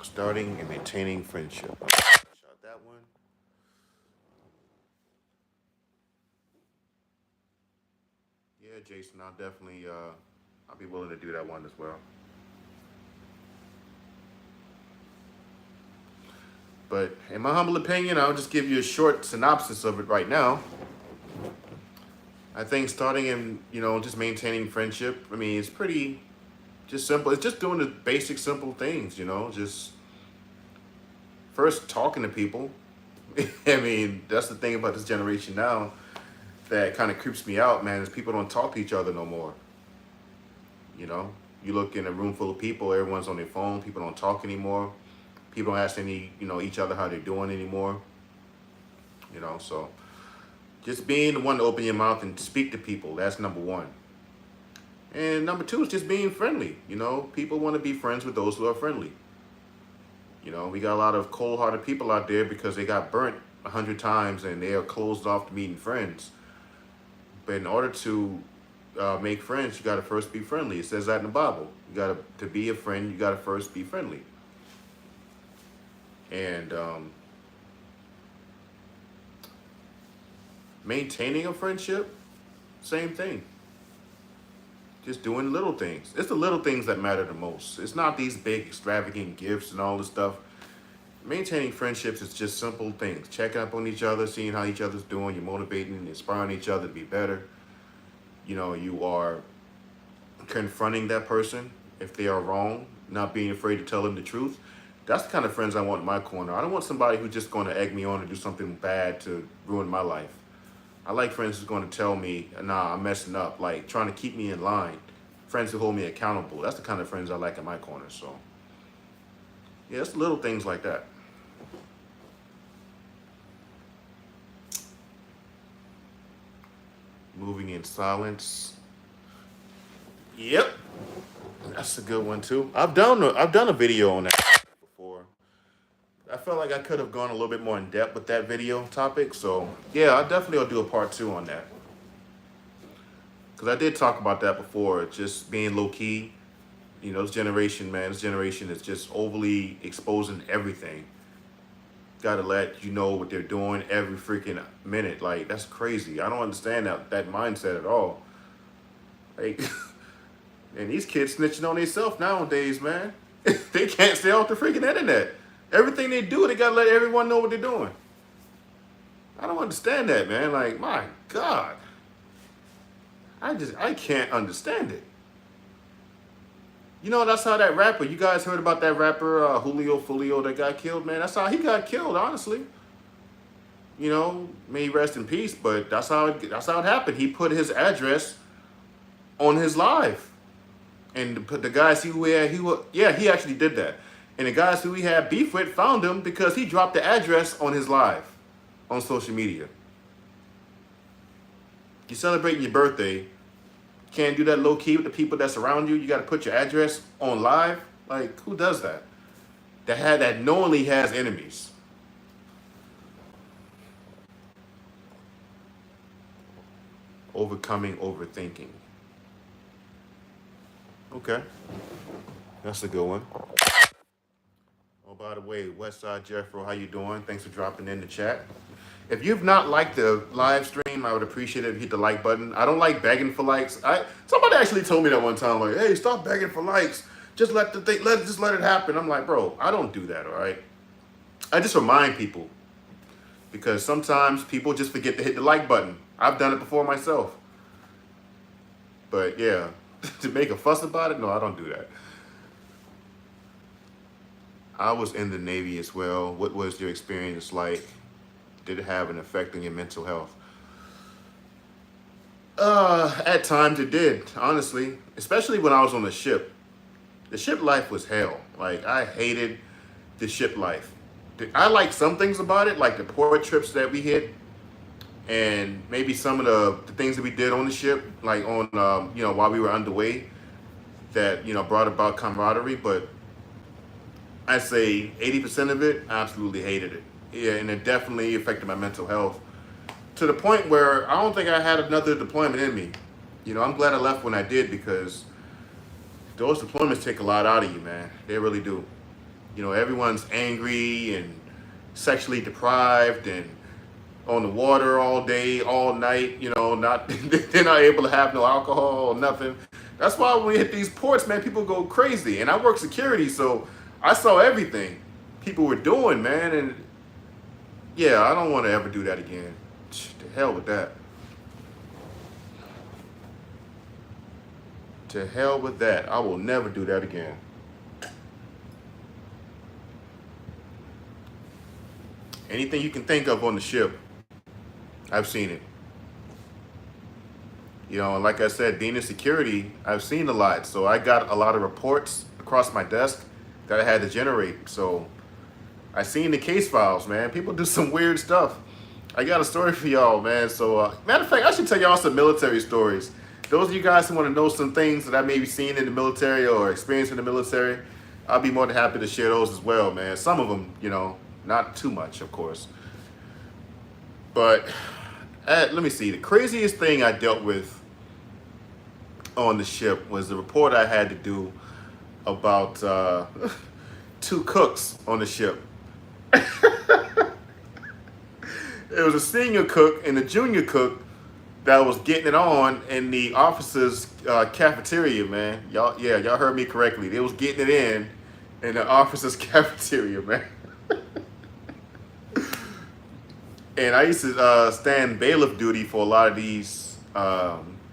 Starting and maintaining friendship. Shot that one. Yeah, Jason, I'll definitely I'll be willing to do that one as well. But in my humble opinion, I'll just give you a short synopsis of it right now. I think starting and, just maintaining friendship, I mean, it's pretty just simple. It's just doing the basic, simple things, just first talking to people. I mean, that's the thing about this generation now that kind of creeps me out, man, is people don't talk to each other no more. You look in a room full of people, everyone's on their phone, people don't talk anymore. People don't ask each other how they're doing anymore. So just being the one to open your mouth and speak to people, that's number one. And number two is just being friendly. People want to be friends with those who are friendly. We got a lot of cold-hearted people out there because they got burnt 100 times and they are closed off to meeting friends. But in order to make friends, you got to first be friendly. It says that in the Bible. To be a friend, you got to first be friendly. And maintaining a friendship, same thing. Just doing little things. It's the little things that matter the most. It's not these big extravagant gifts and all this stuff. Maintaining friendships is just simple things. Checking up on each other, seeing how each other's doing. You're motivating and inspiring each other to be better. You are confronting that person if they are wrong, not being afraid to tell them the truth. That's the kind of friends I want in my corner. I don't want somebody who's just going to egg me on to do something bad to ruin my life. I like friends who's going to tell me, nah, I'm messing up, like trying to keep me in line. Friends who hold me accountable. That's the kind of friends I like in my corner. So, yeah, it's little things like that. Moving in silence. Yep, that's a good one too. I've done a video on that before. I felt like I could have gone a little bit more in depth with that video topic. So yeah, I definitely will do a part 2 on that. because I did talk about that before, just being low key. You know, this generation, man, this generation is just overly exposing everything. Got to let you know what they're doing every freaking minute. Like, that's crazy. I don't understand that mindset at all. Like, and these kids snitching on themselves nowadays, man. They can't stay off the freaking internet. Everything they do, they gotta let everyone know what they're doing. I don't understand that, man. Like, my God. I can't understand it. You know, that's how that rapper, you guys heard about that rapper, Julio Folio, that got killed, man? That's how he got killed, honestly. You know, may he rest in peace, but that's how it happened. He put his address on his live. And the guys he actually did that. And the guys who he had beef with found him because he dropped the address on his live on social media. You're celebrating your birthday. Can't do that low key with the people that surround you. You got to put your address on live. Like, who does that? That knowingly has enemies. Overcoming overthinking. Okay, that's a good one. Oh, by the way, Westside Jeffro, how you doing? Thanks for dropping in the chat. If you've not liked the live stream, I would appreciate it if you hit the like button. I don't like begging for likes. Somebody actually told me that one time, like, hey, stop begging for likes. Just let it happen. I'm like, bro, I don't do that, all right? I just remind people because sometimes people just forget to hit the like button. I've done it before myself. But yeah, to make a fuss about it, no, I don't do that. I was in the Navy as well. What was your experience like? Did it have an effect on your mental health? At times it did, honestly. Especially when I was on the ship. The ship life was hell. Like, I hated the ship life. I liked some things about it, like the port trips that we hit, and maybe some of the things that we did on the ship, like on, while we were underway, that, brought about camaraderie. But I'd say 80% of it, I absolutely hated it. Yeah, and it definitely affected my mental health to the point where I don't think I had another deployment in me. I'm glad I left when I did because those deployments take a lot out of you, man. They really do. Everyone's angry and sexually deprived and on the water all day, all night, they're not able to have no alcohol or nothing. That's why when we hit these ports, man, people go crazy. And I work security, so I saw everything people were doing, man. And yeah, I don't want to ever do that again. To hell with that. To hell with that. I will never do that again. Anything you can think of on the ship, I've seen it. And like I said, being in security, I've seen a lot. So I got a lot of reports across my desk that I had to generate. So I seen the case files, man. People do some weird stuff. I got a story for y'all, man. So, matter of fact, I should tell y'all some military stories. Those of you guys who want to know some things that I may be seeing in the military or experienced in the military, I'll be more than happy to share those as well, man. Some of them, not too much, of course. But let me see. The craziest thing I dealt with on the ship was the report I had to do about 2 cooks on the ship. There was a senior cook and a junior cook that was getting it on in the officers' cafeteria, man. Y'all heard me correctly. They was getting it in the officers' cafeteria, man. And I used to stand bailiff duty for a lot of these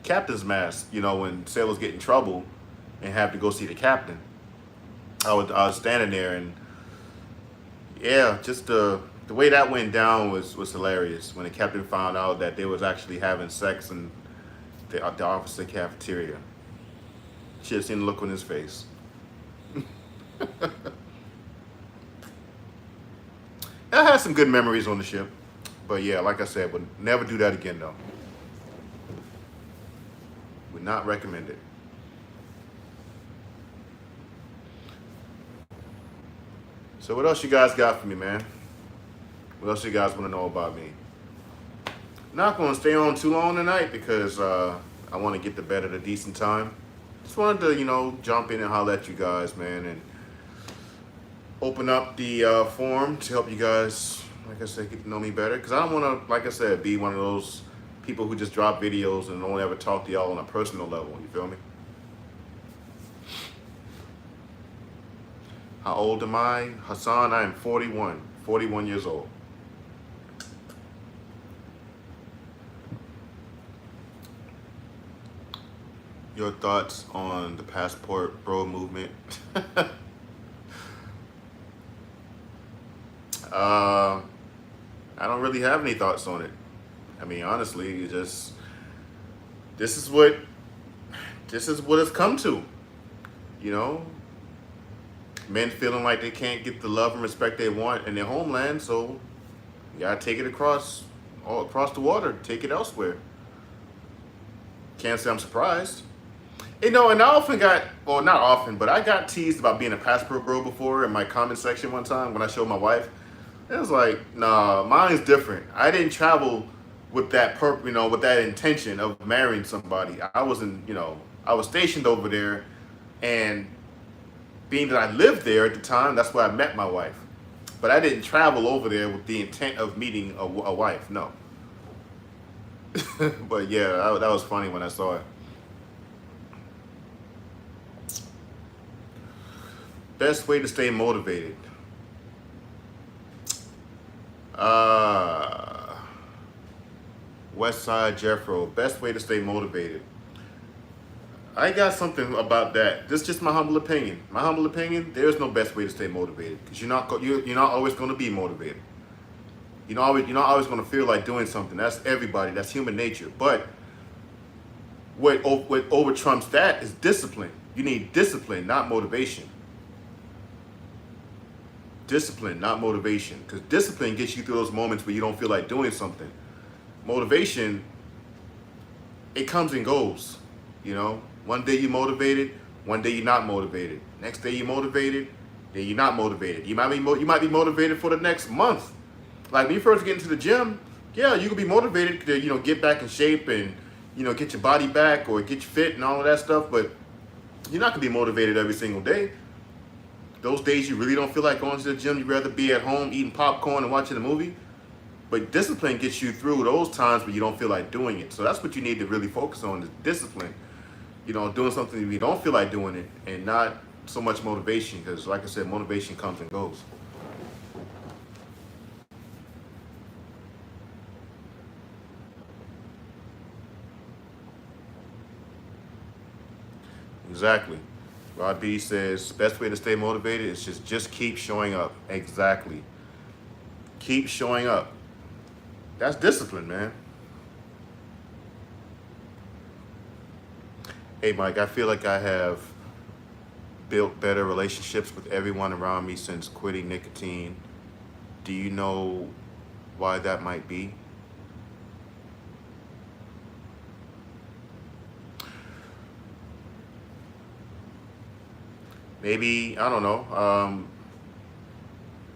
captain's mass, when sailors get in trouble and have to go see the captain. I was standing there, and yeah, just the way that went down was hilarious. When the captain found out that they was actually having sex in the officer cafeteria, should have seen the look on his face. I had some good memories on the ship, but yeah, like I said, would never do that again though. Would not recommend it. So what else you guys got for me, man? What else you guys want to know about me? Not going to stay on too long tonight because I want to get to bed at a decent time. Just wanted to, jump in and holler at you guys, man, and open up the forum to help you guys, like I said, get to know me better. Because I don't want to, like I said, be one of those people who just drop videos and don't ever talk to y'all on a personal level. You feel me? How old am I? Hassan, I am 41. 41 years old. Your thoughts on the passport bro movement? I don't really have any thoughts on it. I mean, honestly, this is what it's come to. You know, men feeling like they can't get the love and respect they want in their homeland, so you gotta take it all across the water, take it elsewhere. Can't say I'm surprised. And I often well, not often, but I got teased about being a passport bro before in my comment section one time when I showed my wife. It was like, nah, mine's different. I didn't travel with that with that intention of marrying somebody. I wasn't, I was stationed over there, and being that I lived there at the time, that's where I met my wife. But I didn't travel over there with the intent of meeting a wife, no. But yeah, that was funny when I saw it. Best way to stay motivated. Westside Jeffro, best way to stay motivated. I got something about that. This is just my humble opinion. My humble opinion, there's no best way to stay motivated, because you're not always going to be motivated. You're not always going to feel like doing something. That's everybody. That's human nature. But what over trumps that is discipline. You need discipline, not motivation. Discipline, not motivation. Because discipline gets you through those moments where you don't feel like doing something. Motivation, it comes and goes. One day you're motivated, one day you're not motivated. Next day you're motivated, then you're not motivated. You might be motivated for the next month. Like when you first get into the gym, yeah, you can be motivated to get back in shape and get your body back or get you fit and all of that stuff. But you're not gonna be motivated every single day. Those days you really don't feel like going to the gym. You'd rather be at home eating popcorn and watching a movie. But discipline gets you through those times where you don't feel like doing it. So that's what you need to really focus on, is discipline. Doing something if you don't feel like doing it, and not so much motivation, because like I said, motivation comes and goes. Exactly. Rod B says, best way to stay motivated is just keep showing up. Exactly. Keep showing up. That's discipline, man. Hey, Mike, I feel like I have built better relationships with everyone around me since quitting nicotine. Do you know why that might be? Maybe, I don't know.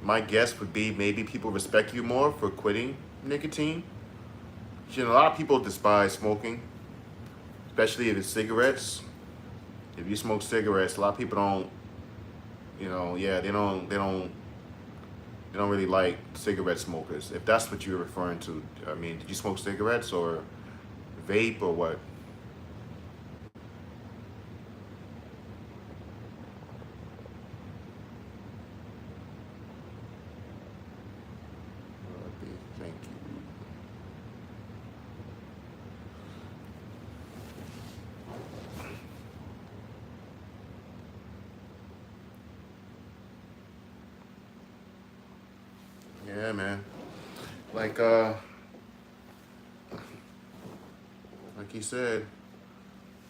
My guess would be maybe people respect you more for quitting nicotine. A lot of people despise smoking, especially if it's cigarettes. If you smoke cigarettes, a lot of people don't, they don't really like cigarette smokers. If that's what you're referring to. I mean, did you smoke cigarettes or vape or what? Thank you. Yeah, man. Like he said,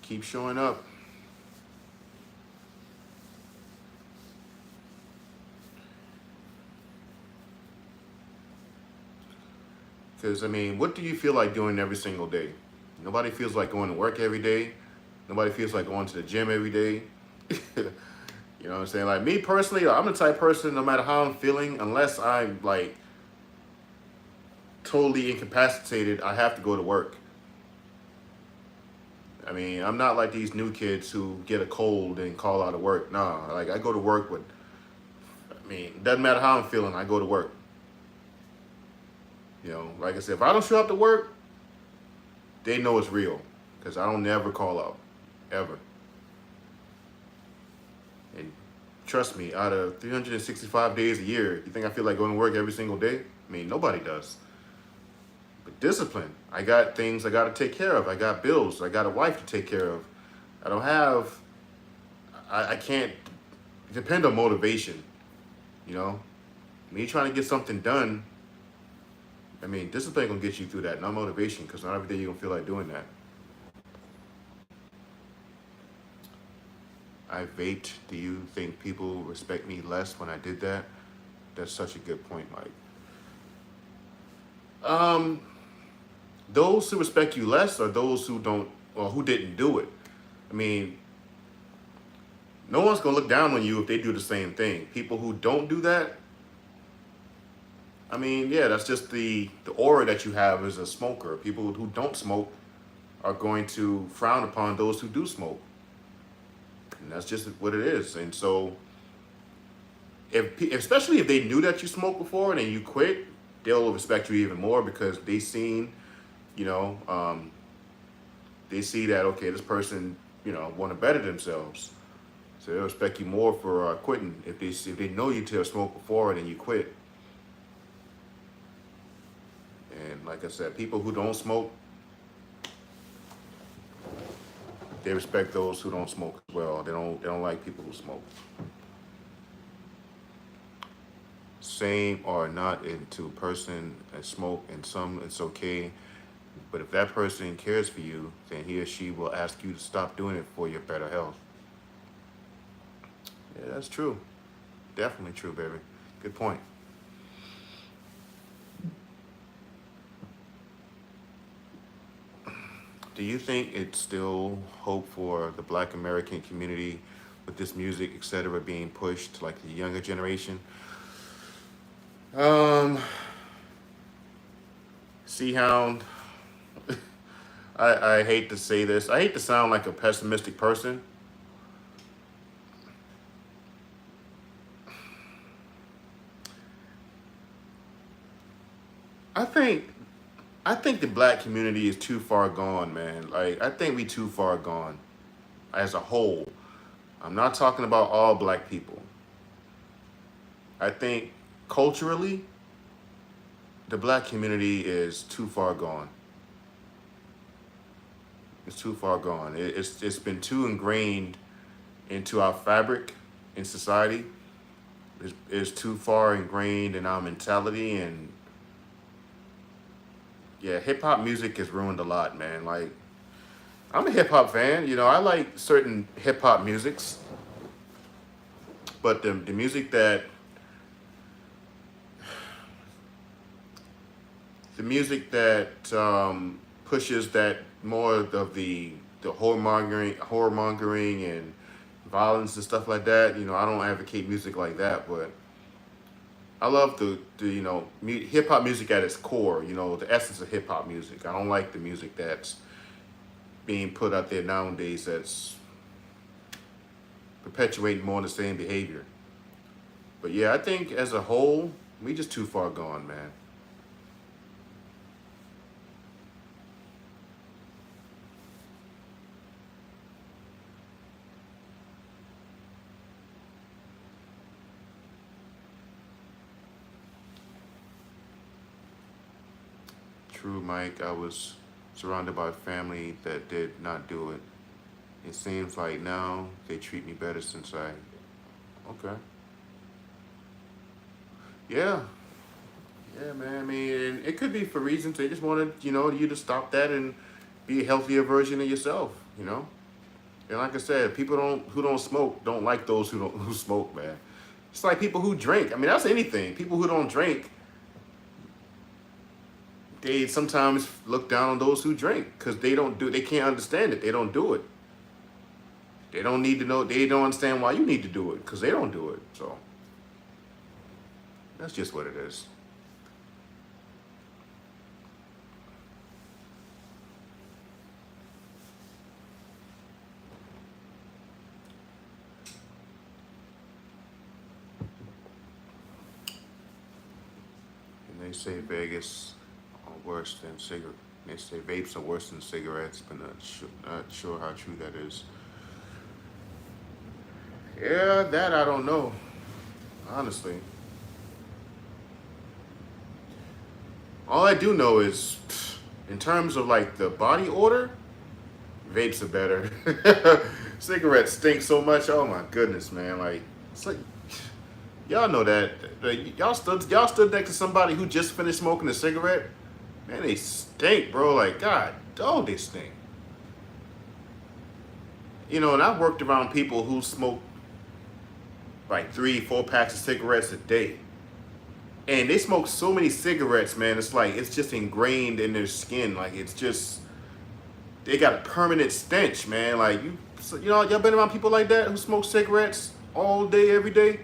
keep showing up. Because, I mean, what do you feel like doing every single day? Nobody feels like going to work every day. Nobody feels like going to the gym every day. You know what I'm saying? Like me personally, I'm the type of person, no matter how I'm feeling, unless I'm like totally incapacitated, I have to go to work. I mean, I'm not like these new kids who get a cold and call out of work. Nah, like I go to work with, I mean, it doesn't matter how I'm feeling, I go to work. You know, like I said, if I don't show up to work, they know it's real because I don't never call out, ever. And trust me, out of 365 days a year, you think I feel like going to work every single day? I mean, nobody does. But discipline, I got things I got to take care of. I got bills. I got a wife to take care of. I don't have, I can't depend on motivation, you know? Me trying to get something done, I mean, discipline gonna get you through that, not motivation, because not every day you're gonna feel like doing that. I vaped. Do you think people respect me less when I did that? That's such a good point, Mike. Um, those who respect you less are those who don't, or who didn't do it. I mean, no one's gonna look down on you if they do the same thing. People who don't do that, I mean, yeah, that's just the aura that you have as a smoker. People who don't smoke are going to frown upon those who do smoke, and that's just what it is. And so, especially if they knew that you smoked before and then you quit, they'll respect you even more because they seen, you know, they see that okay, this person, you know, want to better themselves, so they'll respect you more for quitting if they know you to have smoked before and then you quit. And like I said, people who don't smoke, they respect those who don't smoke as well. They don't like people who smoke. Same or not into person and smoke, and some it's okay. But if that person cares for you, then he or she will ask you to stop doing it for your better health. Yeah, that's true. Definitely true, baby. Good point. Do you think it's still hope for the Black American community with this music, etc., being pushed to like the younger generation? Um, Sea Hound. I hate to say this. I hate to sound like a pessimistic person. I think I think the black community is too far gone, man. Like I think we too far gone as a whole. I'm not talking about all black people. I think culturally, the black community is too far gone. It's too far gone. It's been too ingrained into our fabric in society. It's too far ingrained in our mentality, and yeah, hip hop music has ruined a lot, man. Like I'm a hip hop fan. You know, I like certain hip hop musics, but the music that pushes that more of the whoremongering and violence and stuff like that. You know, I don't advocate music like that, but I love the you know hip hop music at its core. You know, the essence of hip hop music. I don't like the music that's being put out there nowadays that's perpetuating more of the same behavior. But yeah, I think as a whole, we just too far gone, man. True, Mike. I was surrounded by family that did not do it. It seems like now they treat me better since I. Okay. Yeah. Yeah, man. I mean, it could be for reasons they just wanted, you know, you to stop that and be a healthier version of yourself, you know? And like I said, people don't who don't smoke don't like those who smoke, man. It's like people who drink. I mean, that's anything. People who don't drink, they sometimes look down on those who drink because they can't understand it. They don't do it. They don't need to know. They don't understand why you need to do it because they don't do it. So that's just what it is. They say Vegas are worse than cigarettes. They say vapes are worse than cigarettes, but not sure how true that is. Yeah, that I don't know, honestly. All I do know is, in terms of like the body odor, vapes are better. Cigarettes stink so much. Oh my goodness, man! Like it's like y'all know that. Like, y'all stood next to somebody who just finished smoking a cigarette. Man, they stink, bro. Like God, oh, they stink. You know, and I've worked around people who smoke like 3, 4 packs of cigarettes a day. And they smoke so many cigarettes, man. It's like it's just ingrained in their skin. Like it's just they got a permanent stench, man. Like you know, y'all been around people like that who smoke cigarettes all day, every day.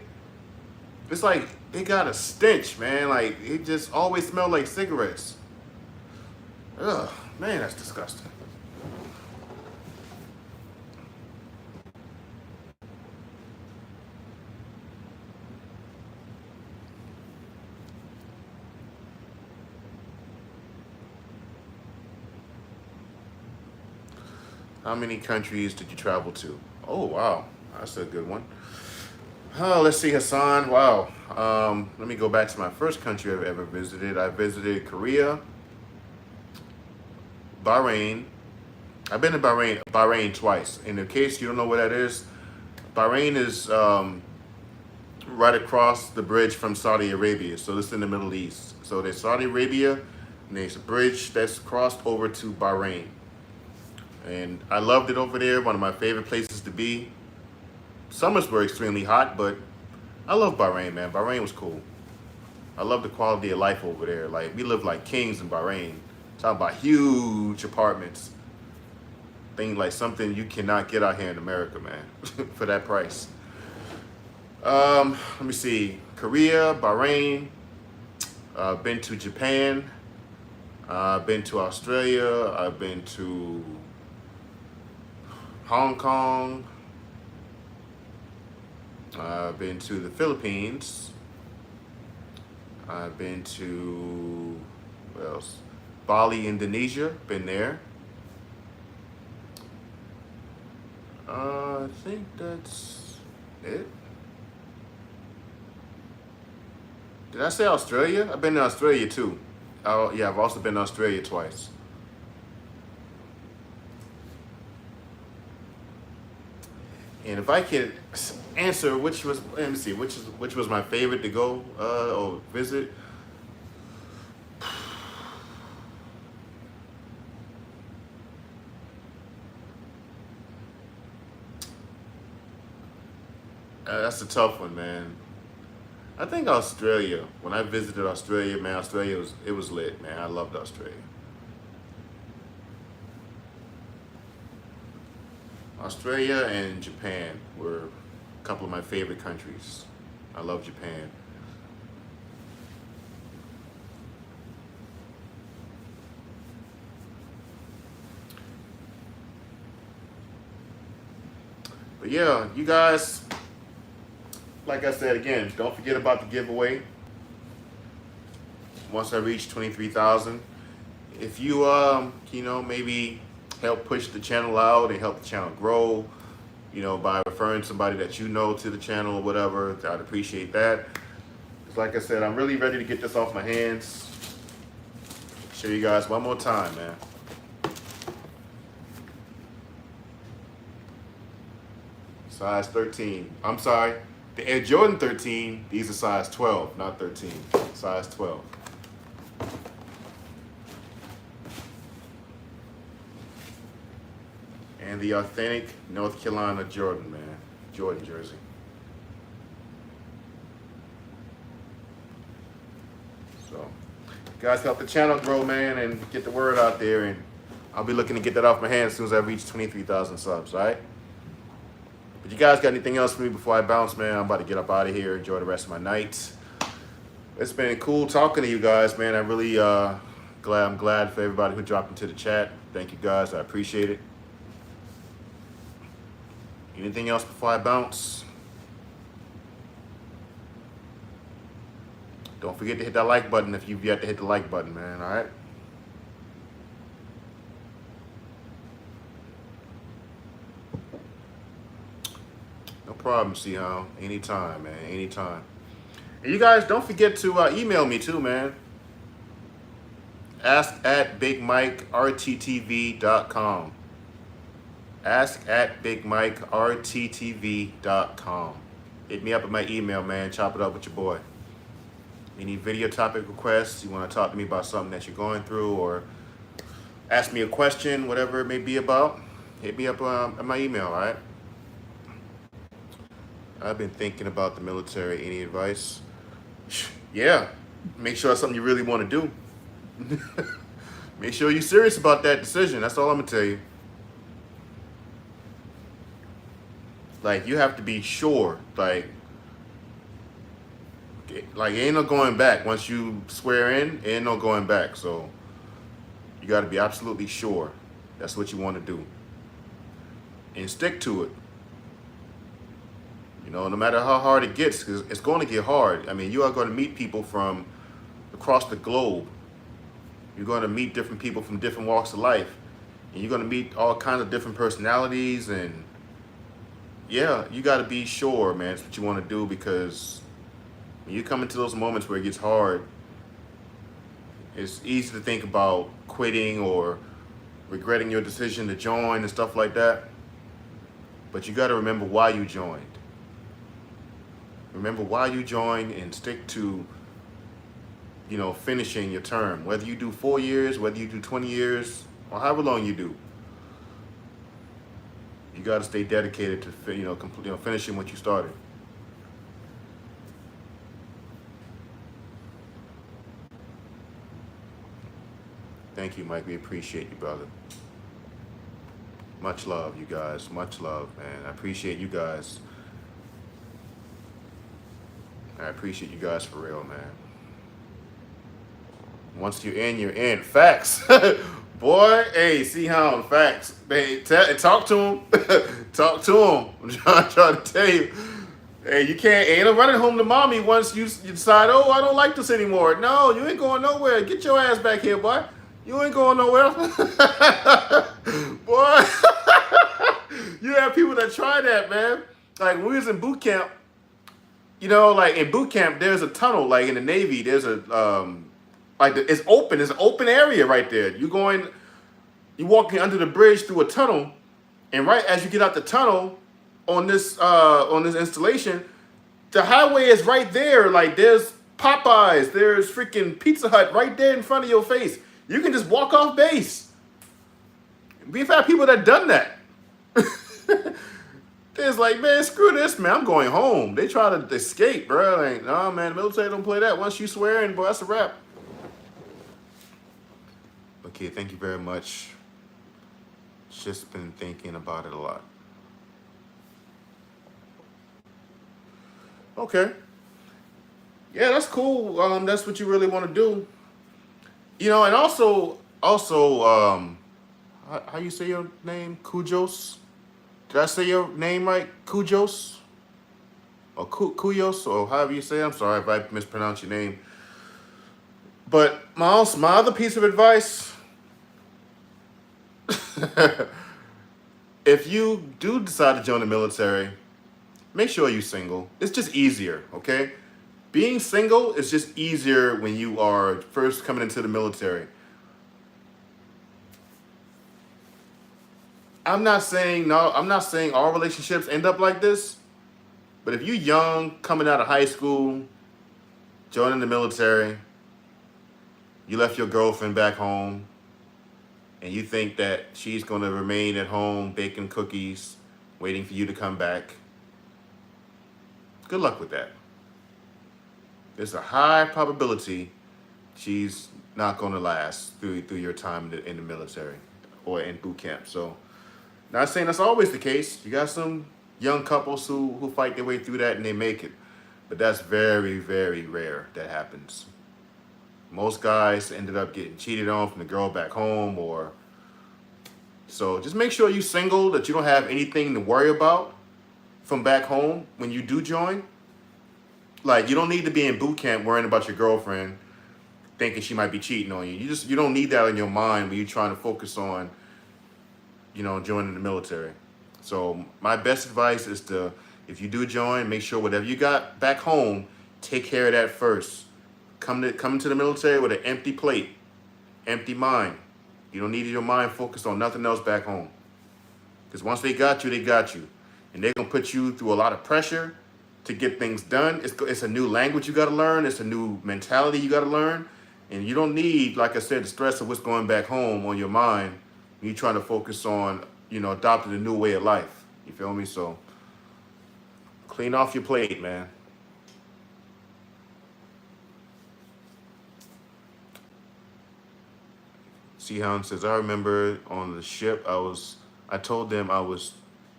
It's like they got a stench, man. Like it just always smell like cigarettes. Ugh, man, that's disgusting. How many countries did you travel to? Oh wow, that's a good one. Oh, let's see, Hassan. Wow. Let me go back to my first country I've ever visited. I visited Korea, Bahrain. I've been to Bahrain twice. In case you don't know what that is, Bahrain is right across the bridge from Saudi Arabia. So it's in the Middle East. So there's Saudi Arabia, and there's a bridge that's crossed over to Bahrain. And I loved it over there. One of my favorite places to be. Summers were extremely hot, but I love Bahrain, man. Bahrain was cool. I love the quality of life over there. Like we live like kings in Bahrain. Talking about huge apartments. Thing like something you cannot get out here in America, man, for that price. Let me see. Korea, Bahrain. Been to Japan. Been to Australia. I've been to Hong Kong. I've been to the Philippines. I've been to, what else? Bali, Indonesia. Been there. I think that's it. Did I say Australia? I've been to Australia too. Oh yeah, I've also been to Australia twice. And if I could answer which was, let me see, which was my favorite to go or visit. That's a tough one, man. I think Australia. When I visited Australia, man, it was lit, man. I loved Australia. Australia and Japan were a couple of my favorite countries. I love Japan. But yeah, you guys, like I said again, don't forget about the giveaway. Once I reach 23,000, if you you know, maybe help push the channel out and help the channel grow, you know, by referring somebody that you know to the channel or whatever, I'd appreciate that. Because like I said, I'm really ready to get this off my hands. Show you guys one more time, man. Size 13. I'm sorry. The Air Jordan 13, these are size 12, not 13. Size 12. And the authentic North Carolina Jordan, man. Jordan jersey. So, guys, help the channel grow, man, and get the word out there. And I'll be looking to get that off my hands as soon as I reach 23,000 subs, all right? But you guys got anything else for me before I bounce, man? I'm about to get up out of here, enjoy the rest of my night. It's been cool talking to you guys, man. I'm really I'm glad for everybody who dropped into the chat. Thank you guys, I appreciate it. Anything else before I bounce? Don't forget to hit that like button if you've yet to hit the like button, man. All right. No problem, Sihan. Anytime, man. Anytime. And you guys, don't forget to email me too, man. ask@bigmikerttv.com. ask@bigmikerttv.com. Hit me up at my email, man. Chop it up with your boy. Any video topic requests, you want to talk to me about something that you're going through, or ask me a question, whatever it may be about, hit me up at my email, all right? I've been thinking about the military. Any advice? Yeah. Make sure it's something you really want to do. Make sure you're serious about that decision. That's all I'm going to tell you. Like, you have to be sure. Like ain't no going back. Once you swear in, ain't no going back. So you got to be absolutely sure that's what you want to do, and stick to it. You know, no matter how hard it gets, because it's going to get hard. I mean, you are going to meet people from across the globe. You're going to meet different people from different walks of life, and you're going to meet all kinds of different personalities. And yeah, you got to be sure, man, it's what you want to do, because when you come into those moments where it gets hard, it's easy to think about quitting or regretting your decision to join and stuff like that. But you got to remember why you joined. Remember why you joined, and stick to, you know, finishing your term. Whether you do 4 years, whether you do 20 years, or however long you do, you got to stay dedicated to, finishing what you started. Thank you, Mike. We appreciate you, brother. Much love, you guys. Much love, man. I appreciate you guys. I appreciate you guys for real, man. Once you're in, you're in. Facts. Boy, hey, see how facts. Hey, talk to him. Talk to him. I'm trying to tell you. Hey, you ain't no running home to mommy once you decide, oh, I don't like this anymore. No, you ain't going nowhere. Get your ass back here, boy. You ain't going nowhere. Boy, you have people that try that, man. Like, when we was in boot camp, you know, like in boot camp, there's a tunnel. Like in the Navy, there's a, it's open. There's an open area right there. You're walking under the bridge through a tunnel, and right as you get out the tunnel on this installation, the highway is right there. Like, there's Popeyes, there's freaking Pizza Hut right there in front of your face. You can just walk off base. We've had people that done that. It's like, man, screw this, man. I'm going home. They try to escape, bro. Like, nah, man, the military don't play that. Once you swear in, boy, that's a wrap. Okay, thank you very much. Just been thinking about it a lot. Okay. Yeah, that's cool. That's what you really want to do. You know, and also, how you say your name? Kujos? Did I say your name right? Kujos? Or Kuyos? Or however you say it. I'm sorry if I mispronounce your name. But my other piece of advice, if you do decide to join the military, make sure you're single. It's just easier, okay? Being single is just easier when you are first coming into the military. I'm not saying all relationships end up like this, but if you're young, coming out of high school, joining the military, you left your girlfriend back home, and you think that she's going to remain at home baking cookies, waiting for you to come back, good luck with that. There's a high probability she's not going to last through your time in the military or in boot camp. So, not saying that's always the case. You got some young couples who fight their way through that and they make it. But that's very, very rare that happens. Most guys ended up getting cheated on from the girl back home, so just make sure you're single, that you don't have anything to worry about from back home when you do join. Like, you don't need to be in boot camp worrying about your girlfriend thinking she might be cheating on you. You don't need that in your mind when you're trying to focus on, joining the military. So my best advice is to, if you do join, make sure whatever you got back home, take care of that first. Come into the military with an empty plate, empty mind. You don't need your mind focused on nothing else back home. Because once they got you, they got you. And they're going to put you through a lot of pressure to get things done. It's a new language you got to learn. It's a new mentality you got to learn. And you don't need, like I said, the stress of what's going back home on your mind when you're trying to focus on, adopting a new way of life. You feel me? So clean off your plate, man. Sehan says, I remember on the ship, I told them I was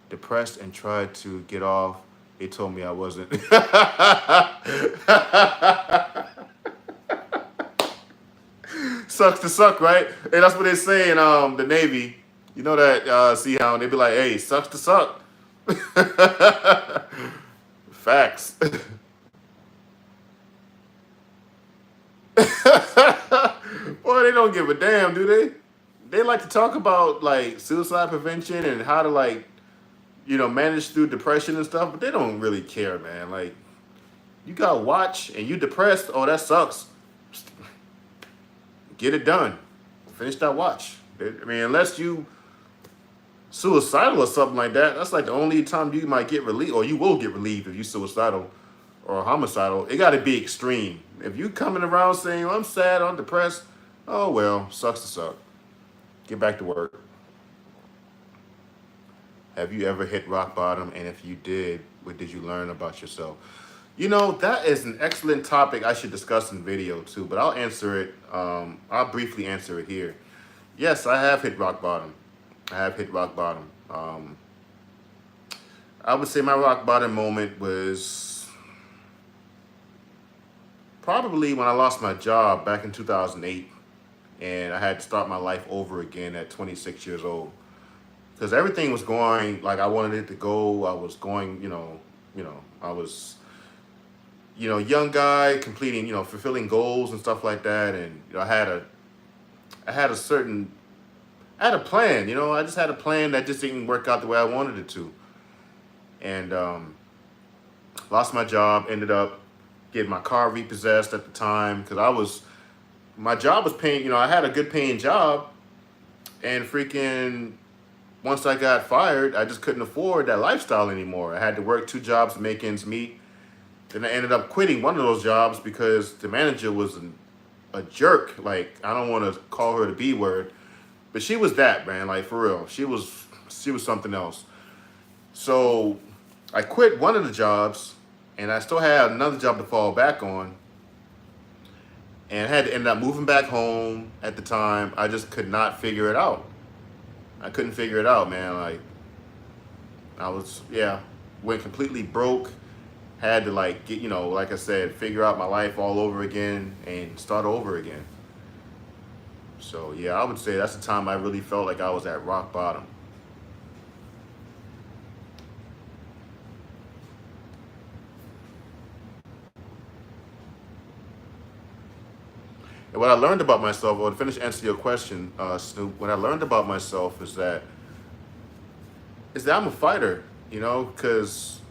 depressed and tried to get off. They told me I wasn't. Sucks to suck, right? And that's what they say in the Navy. You know that, see how they be like, hey, sucks to suck. Facts. Boy, they don't give a damn, do they? They like to talk about like suicide prevention and how to like, manage through depression and stuff, but they don't really care, man. Like, you got watch and you depressed, oh, that sucks. Get it done. Finish that watch. I mean, unless you suicidal or something like that, that's like the only time you might get relief, or you will get relief if you're suicidal or homicidal. It got to be extreme. If you coming around saying, I'm sad, I'm depressed, oh, well, sucks to suck. Get back to work. Have you ever hit rock bottom? And if you did, what did you learn about yourself? That is an excellent topic I should discuss in video too, but I'll answer it. I'll briefly answer it here. Yes, I have hit rock bottom. I have hit rock bottom. I would say my rock bottom moment was probably when I lost my job back in 2008, and I had to start my life over again at 26 years old. Because everything was going like I wanted it to go. I was going, I was, young guy completing, fulfilling goals and stuff like that. And I had a plan. I just had a plan that just didn't work out the way I wanted it to. And lost my job. Ended up getting my car repossessed at the time because my job was paying. I had a good paying job, and freaking. Once I got fired, I just couldn't afford that lifestyle anymore. I had to work 2 jobs to make ends meet. Then I ended up quitting one of those jobs because the manager was a jerk. Like, I don't want to call her the B word, but she was that, man. Like, for real. She was something else. So I quit one of the jobs, and I still had another job to fall back on. And I had to end up moving back home at the time. I just could not figure it out. I couldn't figure it out, man. Like, went completely broke. Had to like get, like I said, figure out my life all over again and start over again. So yeah, I would say that's the time I really felt like I was at rock bottom. And what I learned about myself, or to finish answering your question, Snoop, what I learned about myself is that I'm a fighter, because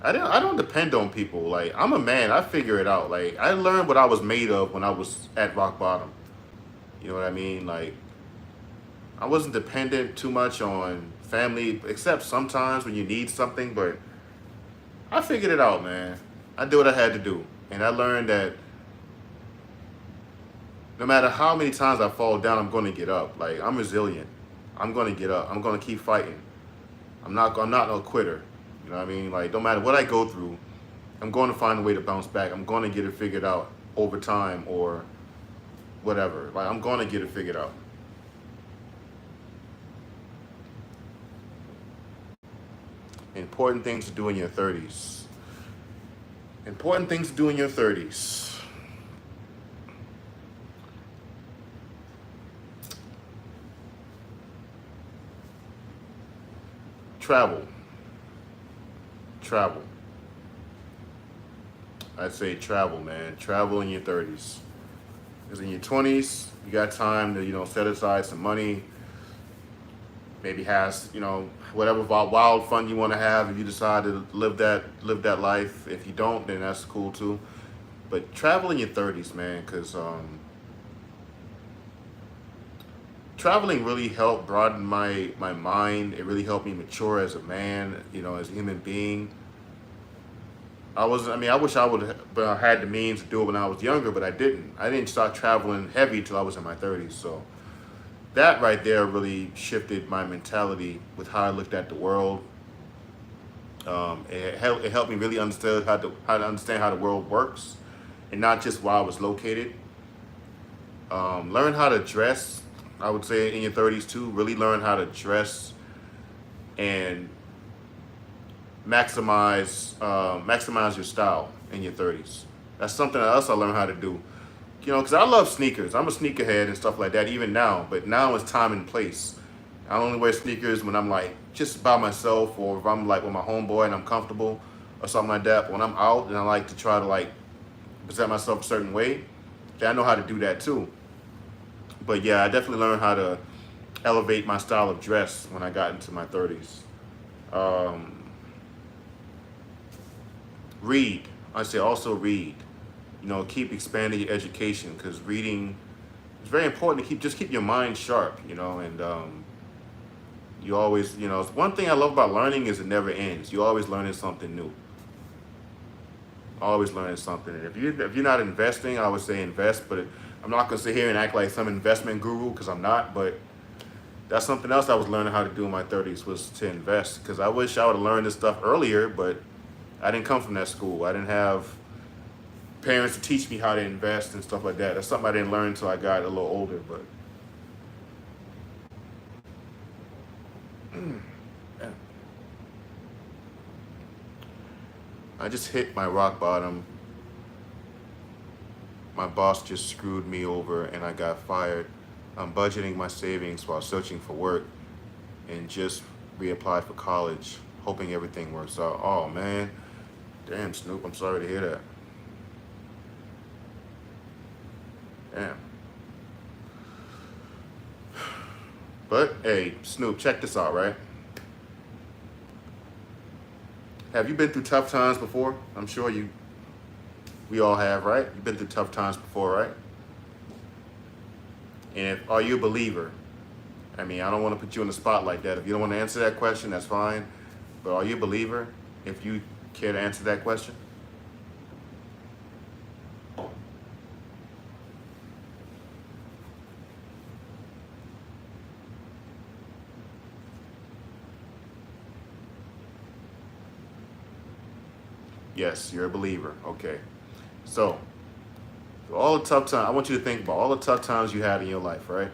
I don't depend on people. Like, I'm a man. I figure it out. Like, I learned what I was made of when I was at rock bottom. You know what I mean? Like, I wasn't dependent too much on family, except sometimes when you need something, but I figured it out, man. I did what I had to do. And I learned that no matter how many times I fall down, I'm going to get up. Like, I'm resilient. I'm going to get up. I'm going to keep fighting. I'm not no quitter. You know what I mean? Like, no matter what I go through, I'm going to find a way to bounce back. I'm going to get it figured out over time or whatever. Like, I'm going to get it figured out. Important things to do in your 30s. Important things to do in your 30s. Travel. I'd say travel, man. Travel in your 30s. Because in your 20s, you got time to, set aside some money, maybe has, whatever wild fun you want to have if you decide to live that life. If you don't, then that's cool too. But travel in your 30s, man, because traveling really helped broaden my mind. It really helped me mature as a man, as a human being. I wish I would have had the means to do it when I was younger, but I didn't. I didn't start traveling heavy till I was in my 30s. So that right there really shifted my mentality with how I looked at the world. It helped me really understand how to understand how the world works, and not just where I was located. Learn how to dress. I would say in your 30s too. Really learn how to dress and maximize your style in your 30s. That's something else I learned how to do. Because I love sneakers. I'm a sneakerhead and stuff like that even now. But now it's time and place. I only wear sneakers when I'm like just by myself, or if I'm like with my homeboy and I'm comfortable or something like that. But when I'm out and I like to try to like present myself a certain way, then I know how to do that too. But yeah, I definitely learned how to elevate my style of dress when I got into my 30s. Read. I say also read. Keep expanding your education, because reading is very important to keep your mind sharp. And you always, one thing I love about learning is it never ends. You're always learning something new. Always learning something. And if you're not investing, I would say invest. But I'm not gonna sit here and act like some investment guru, because I'm not. But that's something else I was learning how to do in my 30s, was to invest. Because I wish I would have learned this stuff earlier, but I didn't come from that school. I didn't have parents to teach me how to invest and stuff like that. That's something I didn't learn until I got a little older. But yeah. I just hit my rock bottom. My boss just screwed me over and I got fired. I'm budgeting my savings while searching for work and just reapplied for college, hoping everything works out. Oh man, damn Snoop, I'm sorry to hear that. Damn. But hey, Snoop, check this out, right? Have you been through tough times before? I'm sure we all have, right? You've been through tough times before, right? And are you a believer? I mean, I don't want to put you in the spot like that. If you don't want to answer that question, that's fine. But are you a believer? If you care to answer that question. Yes, you're a believer. Okay. So, for all the tough times, I want you to think about all the tough times you had in your life, right?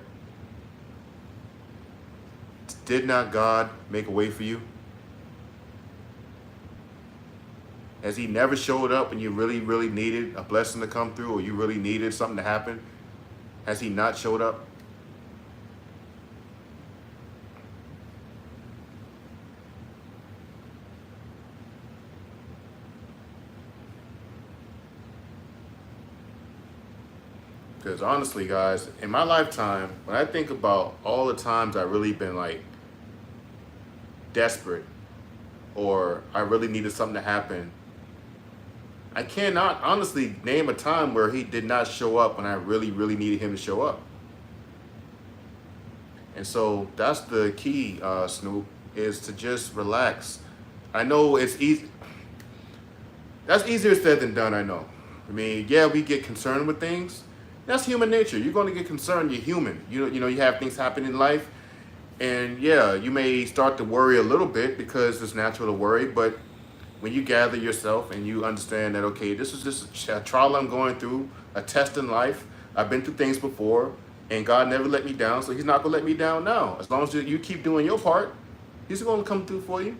Did not God make a way for you? Has he never showed up when you really, really needed a blessing to come through, or you really needed something to happen? Has he not showed up? Because honestly, guys, in my lifetime, when I think about all the times I really been like desperate, or I really needed something to happen, I cannot honestly name a time where he did not show up when I really, really needed him to show up. And so that's the key, Snoop, is to just relax. I know it's easy. That's easier said than done, I know. I mean, yeah, we get concerned with things. That's human nature. You're going to get concerned. You're human. You have things happen in life. And yeah, you may start to worry a little bit, because it's natural to worry. But when you gather yourself and you understand that, okay, this is just a trial I'm going through, a test in life. I've been through things before, and God never let me down, so he's not going to let me down now. As long as you keep doing your part, he's going to come through for you.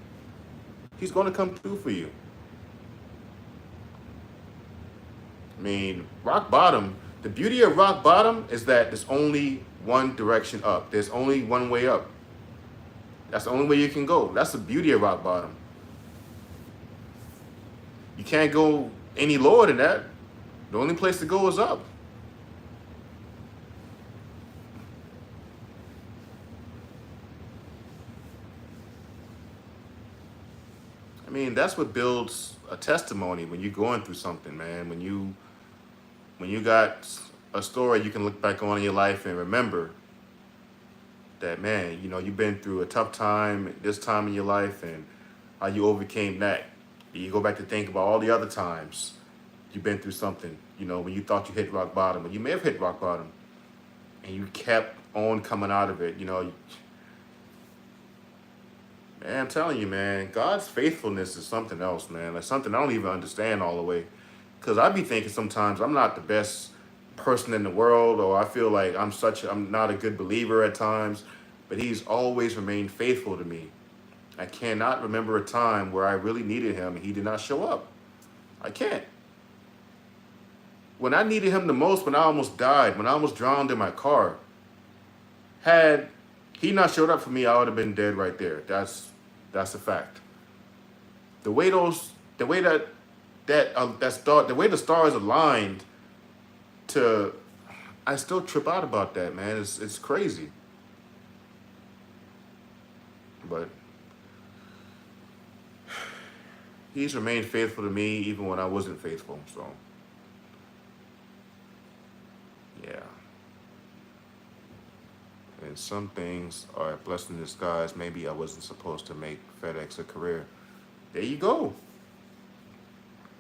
He's going to come through for you. I mean, rock bottom, the beauty of rock bottom is that there's only one direction up. There's only one way up. That's the only way you can go. That's the beauty of rock bottom. You can't go any lower than that, the only place to go is up. I mean, that's what builds a testimony when you're going through something, man. When you got a story you can look back on in your life and remember that, man, you've been through a tough time this time in your life and how you overcame that. You go back to think about all the other times you've been through something, when you thought you hit rock bottom, when you may have hit rock bottom, and you kept on coming out of it, Man, I'm telling you, man, God's faithfulness is something else, man. Like something I don't even understand all the way. Because I be thinking sometimes I'm not the best person in the world, or I feel like I'm not a good believer at times, but He's always remained faithful to me. I cannot remember a time where I really needed Him and He did not show up. I can't. When I needed Him the most, when I almost died, when I almost drowned in my car, had He not showed up for me, I would have been dead right there. That's a fact. The way those, the way that star, the way the stars aligned to, I still trip out about that, man. It's crazy. But He's remained faithful to me even when I wasn't faithful. So yeah. And some things are a blessing in disguise. Maybe I wasn't supposed to make FedEx a career. There you go.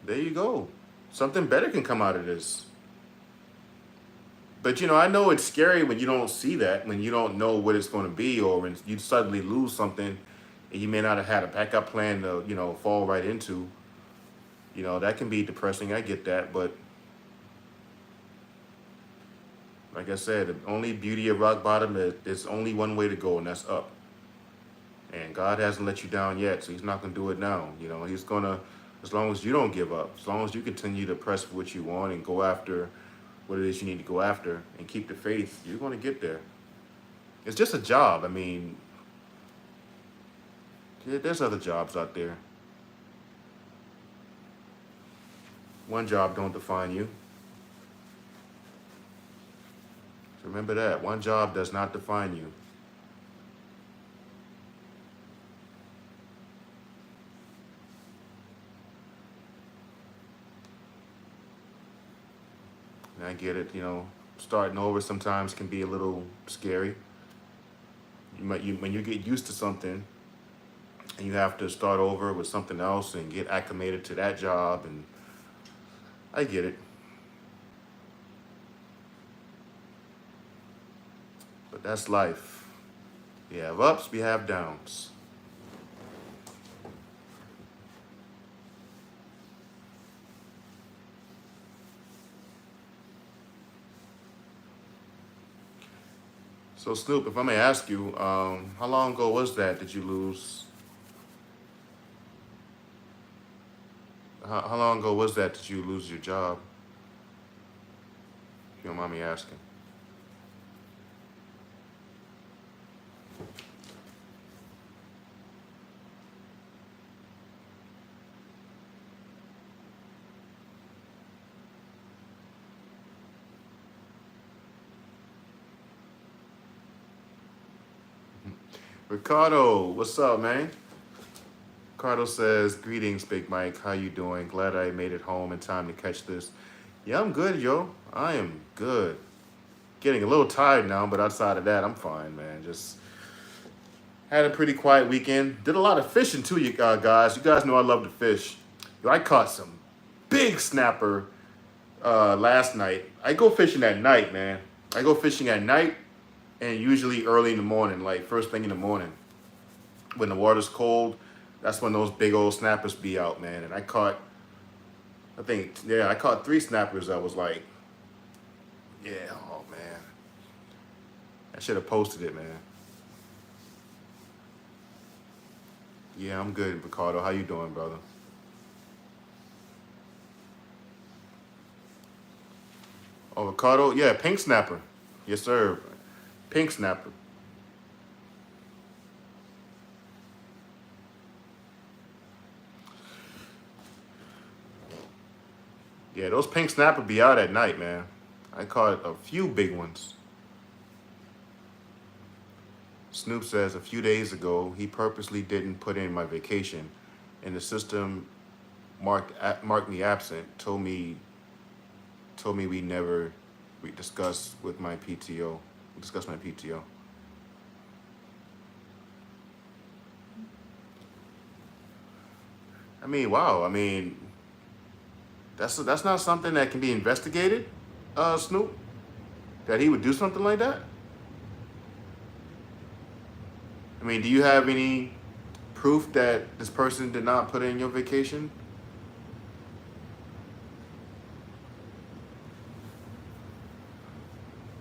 There you go. Something better can come out of this. But I know it's scary when you don't see that, when you don't know what it's going to be, or when you suddenly lose something and you may not have had a backup plan to, fall right into. That can be depressing. I get that. But like I said, the only beauty of rock bottom is there's only one way to go, and that's up. And God hasn't let you down yet, so He's not going to do it now. He's going to, as long as you don't give up, as long as you continue to press for what you want and go after what it is you need to go after and keep the faith, you're going to get there. It's just a job. I mean, there's other jobs out there. One job don't define you. So remember that. One job does not define you. And I get it, starting over sometimes can be a little scary. When you get used to something and you have to start over with something else and get acclimated to that job, and I get it. But that's life. We have ups, we have downs. So Snoop, if I may ask you, how long ago was that did you lose? How long ago was that did you lose your job? If you don't mind me asking. Ricardo, what's up, man? Ricardo says, greetings, Big Mike. How you doing? Glad I made it home in time to catch this. Yeah, I'm good, yo. I am good. Getting a little tired now, but outside of that, I'm fine, man. Just had a pretty quiet weekend. Did a lot of fishing too, you guys. You guys know I love to fish. Yo, I caught some big snapper last night. I go fishing at night, man. I go fishing at night and usually early in the morning, like first thing in the morning. When the water's cold, that's when those big old snappers be out, man. And I caught 3 snappers. I was like, yeah, oh man. I should have posted it, man. Yeah, I'm good, Ricardo. How you doing, brother? Oh, Ricardo? Yeah, pink snapper. Yes, sir. Pink snapper. Yeah, those pink snapper be out at night, man. I caught a few big ones. Snoop says a few days ago he purposely didn't put in my vacation, and the system marked me absent. Told me we discussed with my PTO. We discussed my PTO. I mean, wow. I mean, that's not something that can be investigated, Snoop. That he would do something like that. I mean, do you have any proof that this person did not put in your vacation?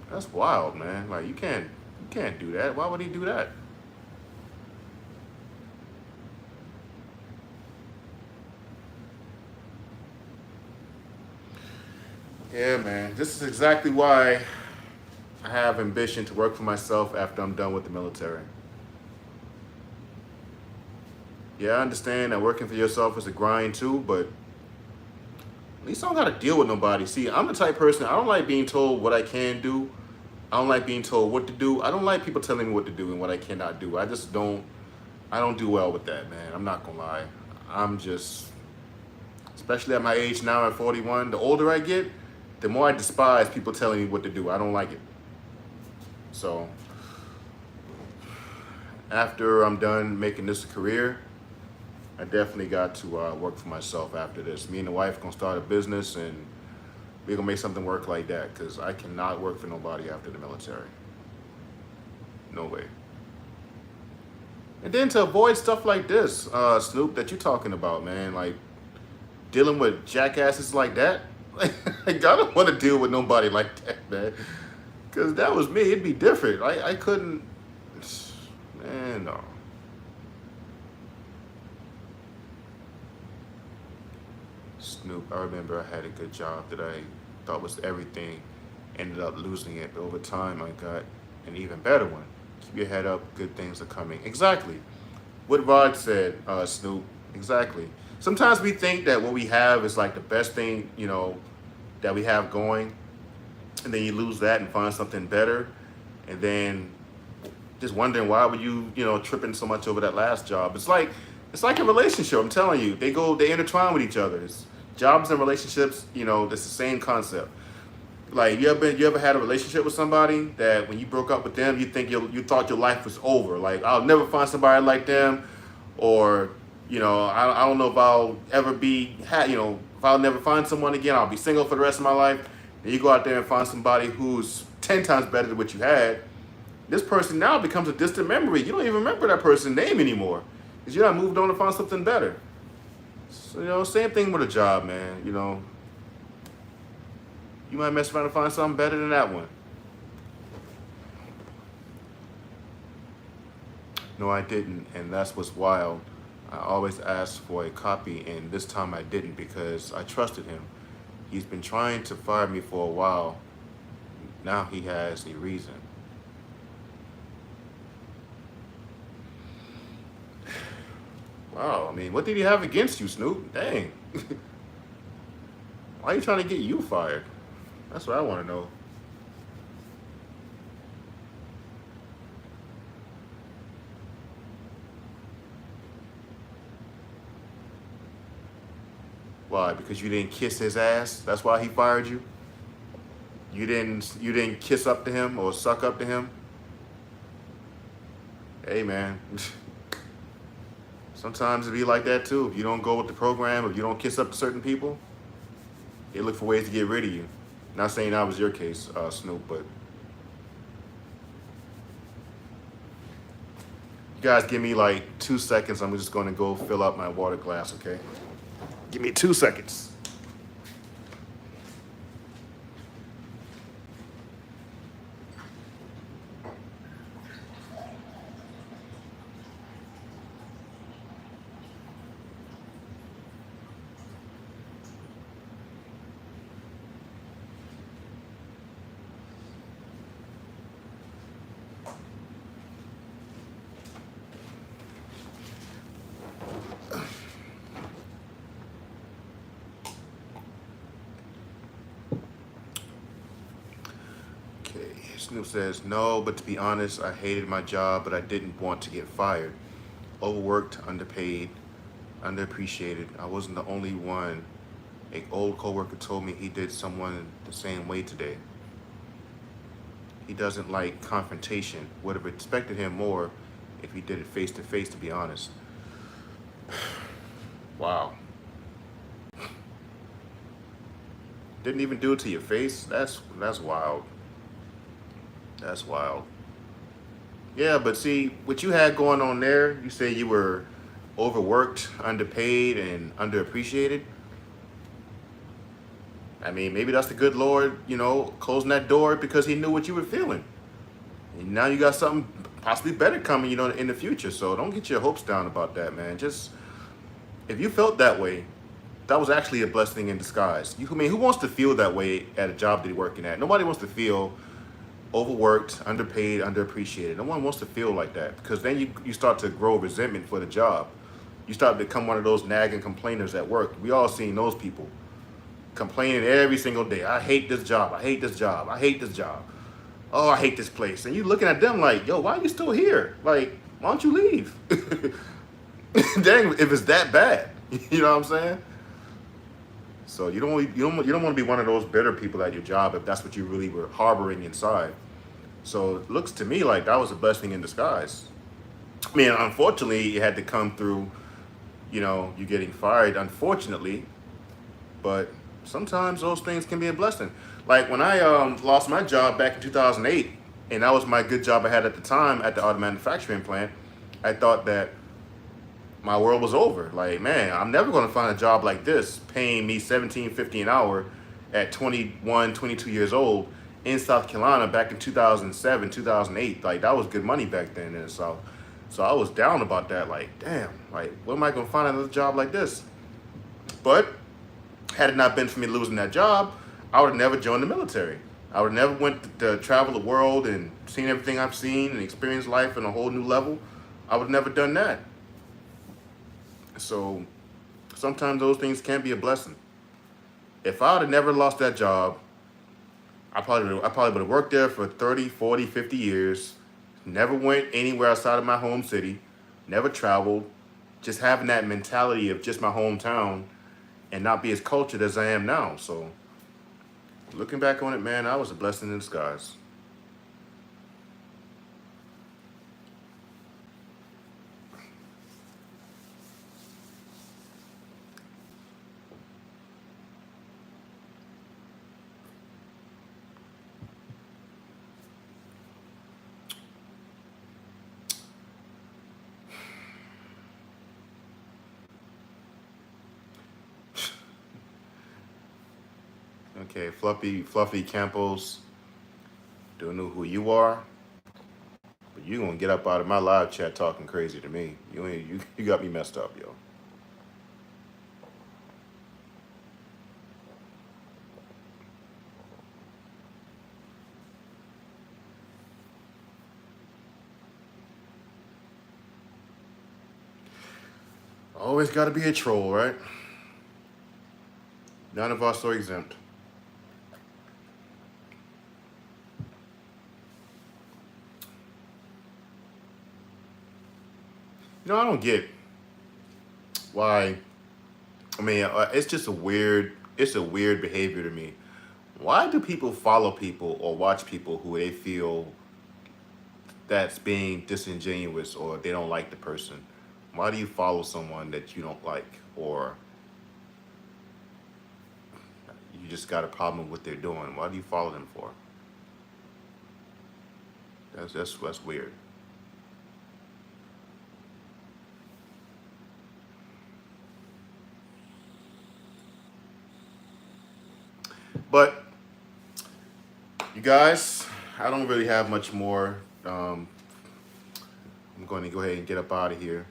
That's wild, man. Like you can't do that. Why would he do that? Yeah, man. This is exactly why I have ambition to work for myself after I'm done with the military. Yeah, I understand that working for yourself is a grind too, but at least I don't gotta deal with nobody. See, I'm the type of person I don't like being told what I can do. I don't like being told what to do. I don't like people telling me what to do and what I cannot do. I don't do well with that, man. I'm not gonna lie. I'm just, especially at my age now at 41, the older I get, the more I despise people telling me what to do. I don't like it. So after I'm done making this a career, I definitely got to work for myself after this. Me and the wife gonna start a business and we're gonna make something work like that because I cannot work for nobody after the military. No way. And then to avoid stuff like this, Snoop, that you're talking about, man, like dealing with jackasses like that, like I don't want to deal with nobody like that, man. Because that was me. It'd be different. I couldn't, man, no. Snoop, I remember I had a good job that I thought was everything. Ended up losing it, but over time I got an even better one. Keep your head up, good things are coming. Exactly. What Rod said, Snoop, exactly. Sometimes we think that what we have is like the best thing, that we have going, and then you lose that and find something better, and then just wondering why were you, tripping so much over that last job. It's like a relationship. I'm telling you, they intertwine with each other. Jobs and relationships, it's the same concept. Like you ever had a relationship with somebody that when you broke up with them, you thought your life was over. Like I'll never find somebody like them, or I don't know if I'll ever if I'll never find someone again, I'll be single for the rest of my life. And you go out there and find somebody who's 10 times better than what you had. This person now becomes a distant memory. You don't even remember that person's name anymore because you not moved on to find something better. So same thing with a job, man. You might mess around and find something better than that one. No, I didn't, and that's what's wild. I always asked for a copy, and this time I didn't because I trusted him. He's been trying to fire me for a while. Now he has a reason. Wow, I mean, what did he have against you, Snoop? Dang. Why are you trying to get you fired? That's what I want to know. Why? Because you didn't kiss his ass? That's why he fired you? You didn't kiss up to him or suck up to him? Hey man. Sometimes it be like that too. If you don't go with the program, if you don't kiss up to certain people, they look for ways to get rid of you. Not saying that was your case, Snoop, but you guys give me like 2 seconds. I'm just going to go fill up my water glass, okay? Give me 2 seconds. Snoop says, no, but to be honest, I hated my job, but I didn't want to get fired. Overworked, underpaid, underappreciated. I wasn't the only one. An old coworker told me he did someone the same way today. He doesn't like confrontation. Would have expected him more if he did it face to face, to be honest. Wow. Didn't even do it to your face? That's wild. That's wild. Yeah, but see, what you had going on there, you say you were overworked, underpaid, and underappreciated. I mean, maybe that's the good Lord, closing that door because he knew what you were feeling. And now you got something possibly better coming, in the future. So don't get your hopes down about that, man. Just, if you felt that way, that was actually a blessing in disguise. Who wants to feel that way at a job that you're working at? Nobody wants to feel overworked, underpaid, underappreciated. No one wants to feel like that, because then you start to grow resentment for the job. You start to become one of those nagging complainers at work. We all seen those people complaining every single day. I hate this job. I hate this job. I hate this job. Oh, I hate this place. And you looking at them like, yo, why are you still here? Like, why don't you leave? Dang, if it's that bad, you know what I'm saying? So you don't want to be one of those bitter people at your job if that's what you really were harboring inside. So it looks to me like that was a blessing in disguise. I mean, unfortunately, it had to come through, you getting fired, unfortunately. But sometimes those things can be a blessing. Like when I lost my job back in 2008, and that was my good job I had at the time at the auto manufacturing plant, I thought that my world was over. Like, man, I'm never going to find a job like this paying me $17.50 an hour at 21, 22 years old in South Carolina back in 2007, 2008. Like, that was good money back then in the South. So I was down about that. Like, damn, like, where am I going to find another job like this? But had it not been for me losing that job, I would have never joined the military. I would have never went to travel the world and seen everything I've seen and experienced life on a whole new level. I would have never done that. So sometimes those things can be a blessing. If I would have never lost that job, I probably would have worked there for 30, 40, 50 years, never went anywhere outside of my home city, never traveled, just having that mentality of just my hometown and not be as cultured as I am now. So looking back on it, man, I was a blessing in disguise. Okay, Fluffy Campos, don't know who you are, but you gonna get up out of my live chat talking crazy to me. You got me messed up, yo. Always gotta be a troll, right? None of us are exempt. I don't get why. I mean, it's just it's a weird behavior to me. Why do people follow people or watch people who they feel that's being disingenuous or they don't like the person? Why do you follow someone that you don't like, or you just got a problem with what they're doing? Why do you follow them for? That's weird. But you guys, I don't really have much more. I'm going to go ahead and get up out of here.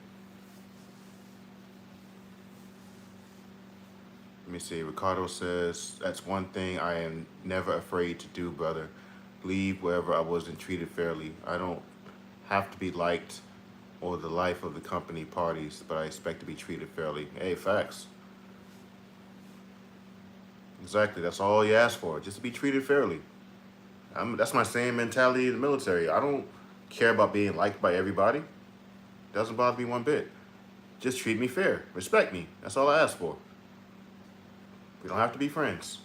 Let me see. Ricardo says, that's one thing I am never afraid to do, brother. Leave wherever I wasn't treated fairly. I don't have to be liked or the life of the company parties, but I expect to be treated fairly. Hey, facts. Exactly. That's all you ask for, just to be treated fairly. That's my same mentality in the military. I don't care about being liked by everybody. Doesn't bother me one bit. Just treat me fair. Respect me. That's all I ask for. We don't have to be friends.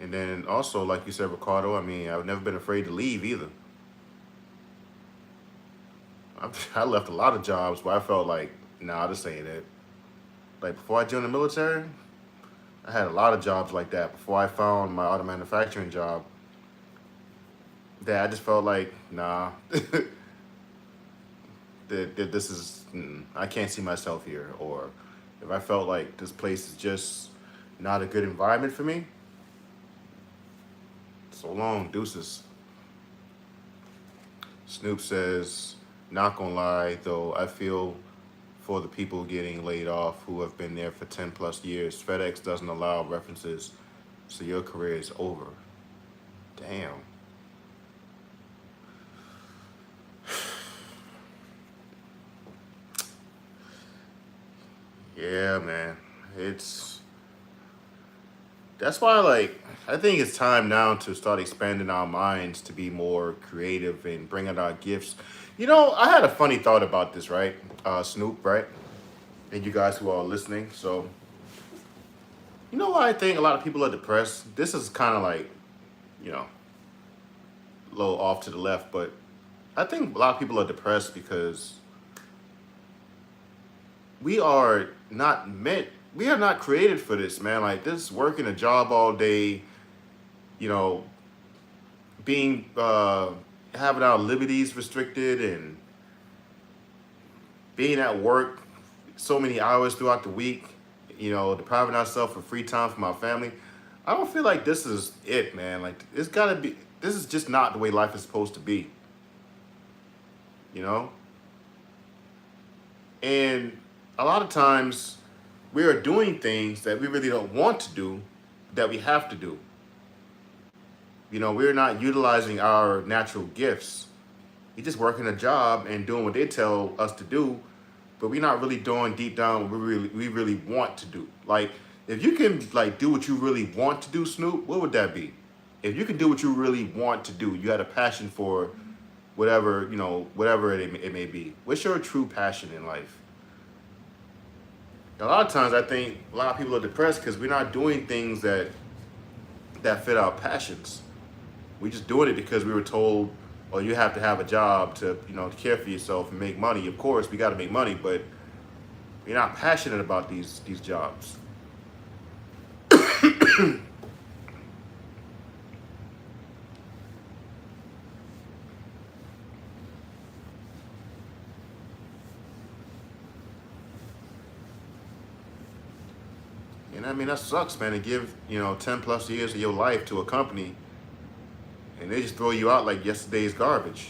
And then also, like you said, Ricardo, I mean, I've never been afraid to leave either. I left a lot of jobs where I felt like, nah, this ain't it. Like before I joined the military, I had a lot of jobs like that. Before I found my auto manufacturing job, that I just felt like, nah, that this is, I can't see myself here. Or if I felt like this place is just not a good environment for me, so long, deuces. Snoop says, not gonna lie, though, I feel for the people getting laid off who have been there for 10 plus years. FedEx doesn't allow references, so your career is over. Damn. Yeah, man. It's That's why, like, I think it's time now to start expanding our minds to be more creative and bring out our gifts. You know, I had a funny thought about this, right? Snoop, right? And you guys who are listening. So, you know why I think a lot of people are depressed? This is kind of like, you know, a little off to the left, but I think a lot of people are depressed because we are we are not created for this, man. Like this, working a job all day, you know, being having our liberties restricted and being at work so many hours throughout the week, you know, depriving ourselves of free time from our family. I don't feel like this is it, man. Like it's gotta be. This is just not the way life is supposed to be, you know. And a lot of times we are doing things that we really don't want to do, that we have to do. You know, we're not utilizing our natural gifts. We're just working a job and doing what they tell us to do, but we're not really doing deep down what we really want to do. Like, if you can like do what you really want to do, Snoop, what would that be? If you can do what you really want to do, you had a passion for whatever, you know, whatever it may be. What's your true passion in life? A lot of times I think a lot of people are depressed because we're not doing things that fit our passions. We're just doing it because we were told, oh, you have to have a job to, you know, to care for yourself and make money. Of course, we got to make money, but we're not passionate about these jobs. And I mean, that sucks, man, to give, you know, 10 plus years of your life to a company and they just throw you out like yesterday's garbage.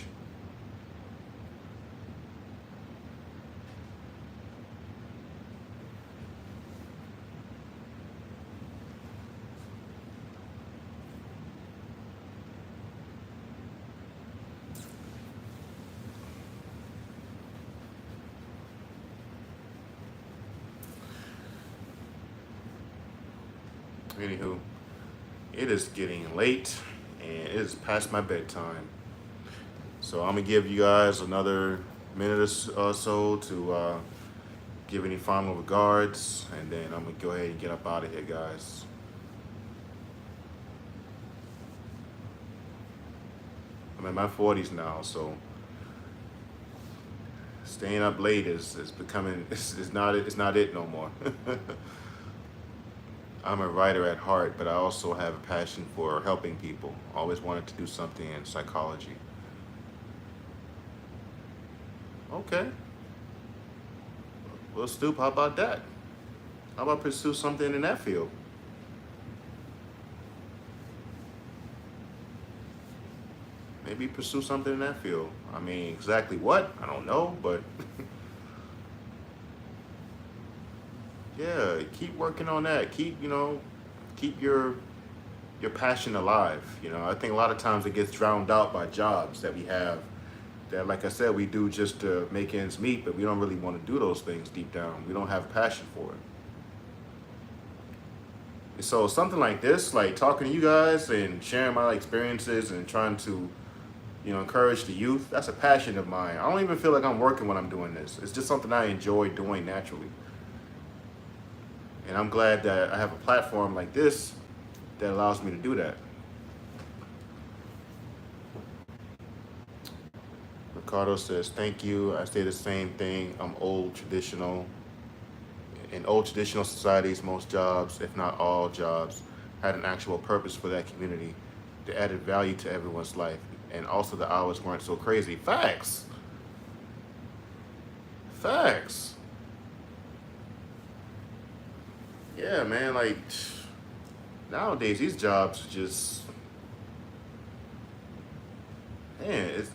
Anywho, it is getting late and it is past my bedtime. So I'm gonna give you guys another minute or so to give any final regards, and then I'm gonna go ahead and get up out of here, guys. I'm in my 40s now, so staying up late is becoming it's not it no more. I'm a writer at heart, but I also have a passion for helping people. Always wanted to do something in psychology. Okay. Well, Stoop, how about that? How about pursue something in that field? Maybe pursue something in that field. I mean, exactly what? I don't know, but yeah, keep working on that. Keep, you know, keep your passion alive. You know, I think a lot of times it gets drowned out by jobs that we have that, like I said, we do just to make ends meet, but we don't really want to do those things deep down. We don't have passion for it. So something like this, like talking to you guys and sharing my experiences and trying to, encourage the youth, that's a passion of mine. I don't even feel like I'm working when I'm doing this. It's just something I enjoy doing naturally. And I'm glad that I have a platform like this that allows me to do that. Ricardo says, thank you. I say the same thing. I'm old traditional. In old traditional societies, most jobs, if not all jobs, had an actual purpose for that community. They added value to everyone's life. And also the hours weren't so crazy. Facts. Facts. Yeah, man, like nowadays these jobs are just, man,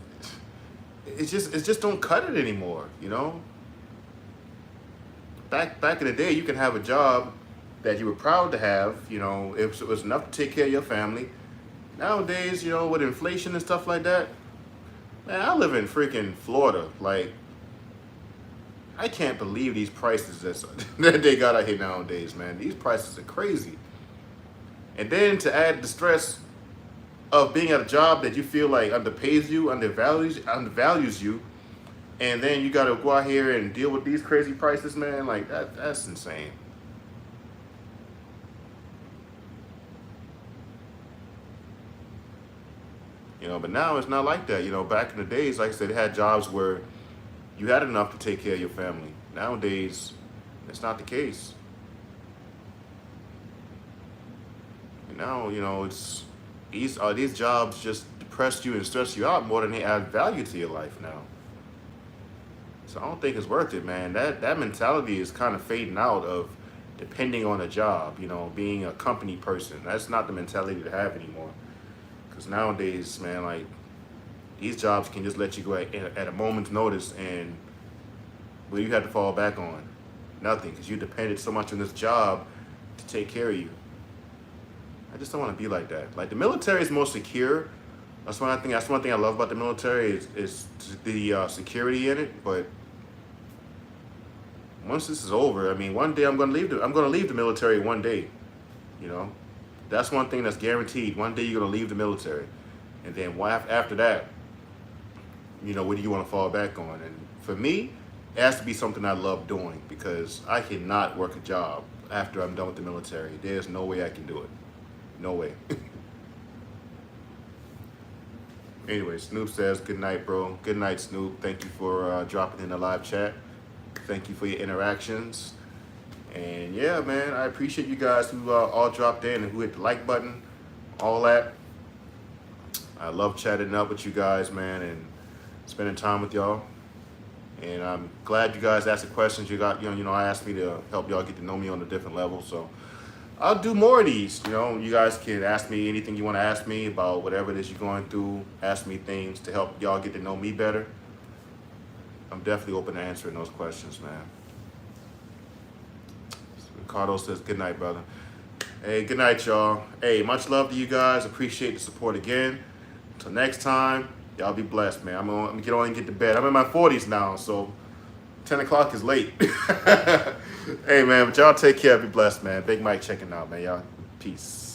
it's just don't cut it anymore, Back in the day, you could have a job that you were proud to have, if it was enough to take care of your family. Nowadays, with inflation and stuff like that, man, I live in freaking Florida. Like, I can't believe these prices that they got out here nowadays, man. These prices are crazy. And then to add the stress of being at a job that you feel like underpays you, undervalues you, and then you got to go out here and deal with these crazy prices, man. Like that's insane. But now it's not like that. Back in the days, like I said, they had jobs where you had enough to take care of your family. Nowadays, it's not the case. And now, it's these jobs just depress you and stress you out more than they add value to your life now. So I don't think it's worth it, man. That mentality is kind of fading out of depending on a job, being a company person. That's not the mentality to have anymore. Because nowadays, man, like these jobs can just let you go at a moment's notice, and what do you have to fall back on? Nothing, because you depended so much on this job to take care of you. I just don't want to be like that. Like the military is more secure. That's one thing I love about the military is the security in it. But once this is over, I mean, one day I'm gonna leave the military one day. That's one thing that's guaranteed. One day you're gonna leave the military, and then after that, what do you want to fall back on? And for me, it has to be something I love doing, because I cannot work a job after I'm done with the military. There's no way I can do it. No way. Anyway, Snoop says, good night, bro. Good night, Snoop. Thank you for dropping in the live chat. Thank you for your interactions. And yeah, man, I appreciate you guys who all dropped in and who hit the like button, all that. I love chatting up with you guys, man, and spending time with y'all. And I'm glad you guys asked the questions. I asked me to help y'all get to know me on a different level. So I'll do more of these. You guys can ask me anything you want to ask me about whatever it is you're going through. Ask me things to help y'all get to know me better. I'm definitely open to answering those questions, man. Ricardo says, good night, brother. Hey, good night, y'all. Hey, much love to you guys. Appreciate the support again. Until next time, y'all be blessed, man. I'm gonna get on and get to bed. I'm in my 40s now, so 10 o'clock is late. Hey, man, but y'all take care. Be blessed, man. Big Mike checking out, man. Y'all, peace.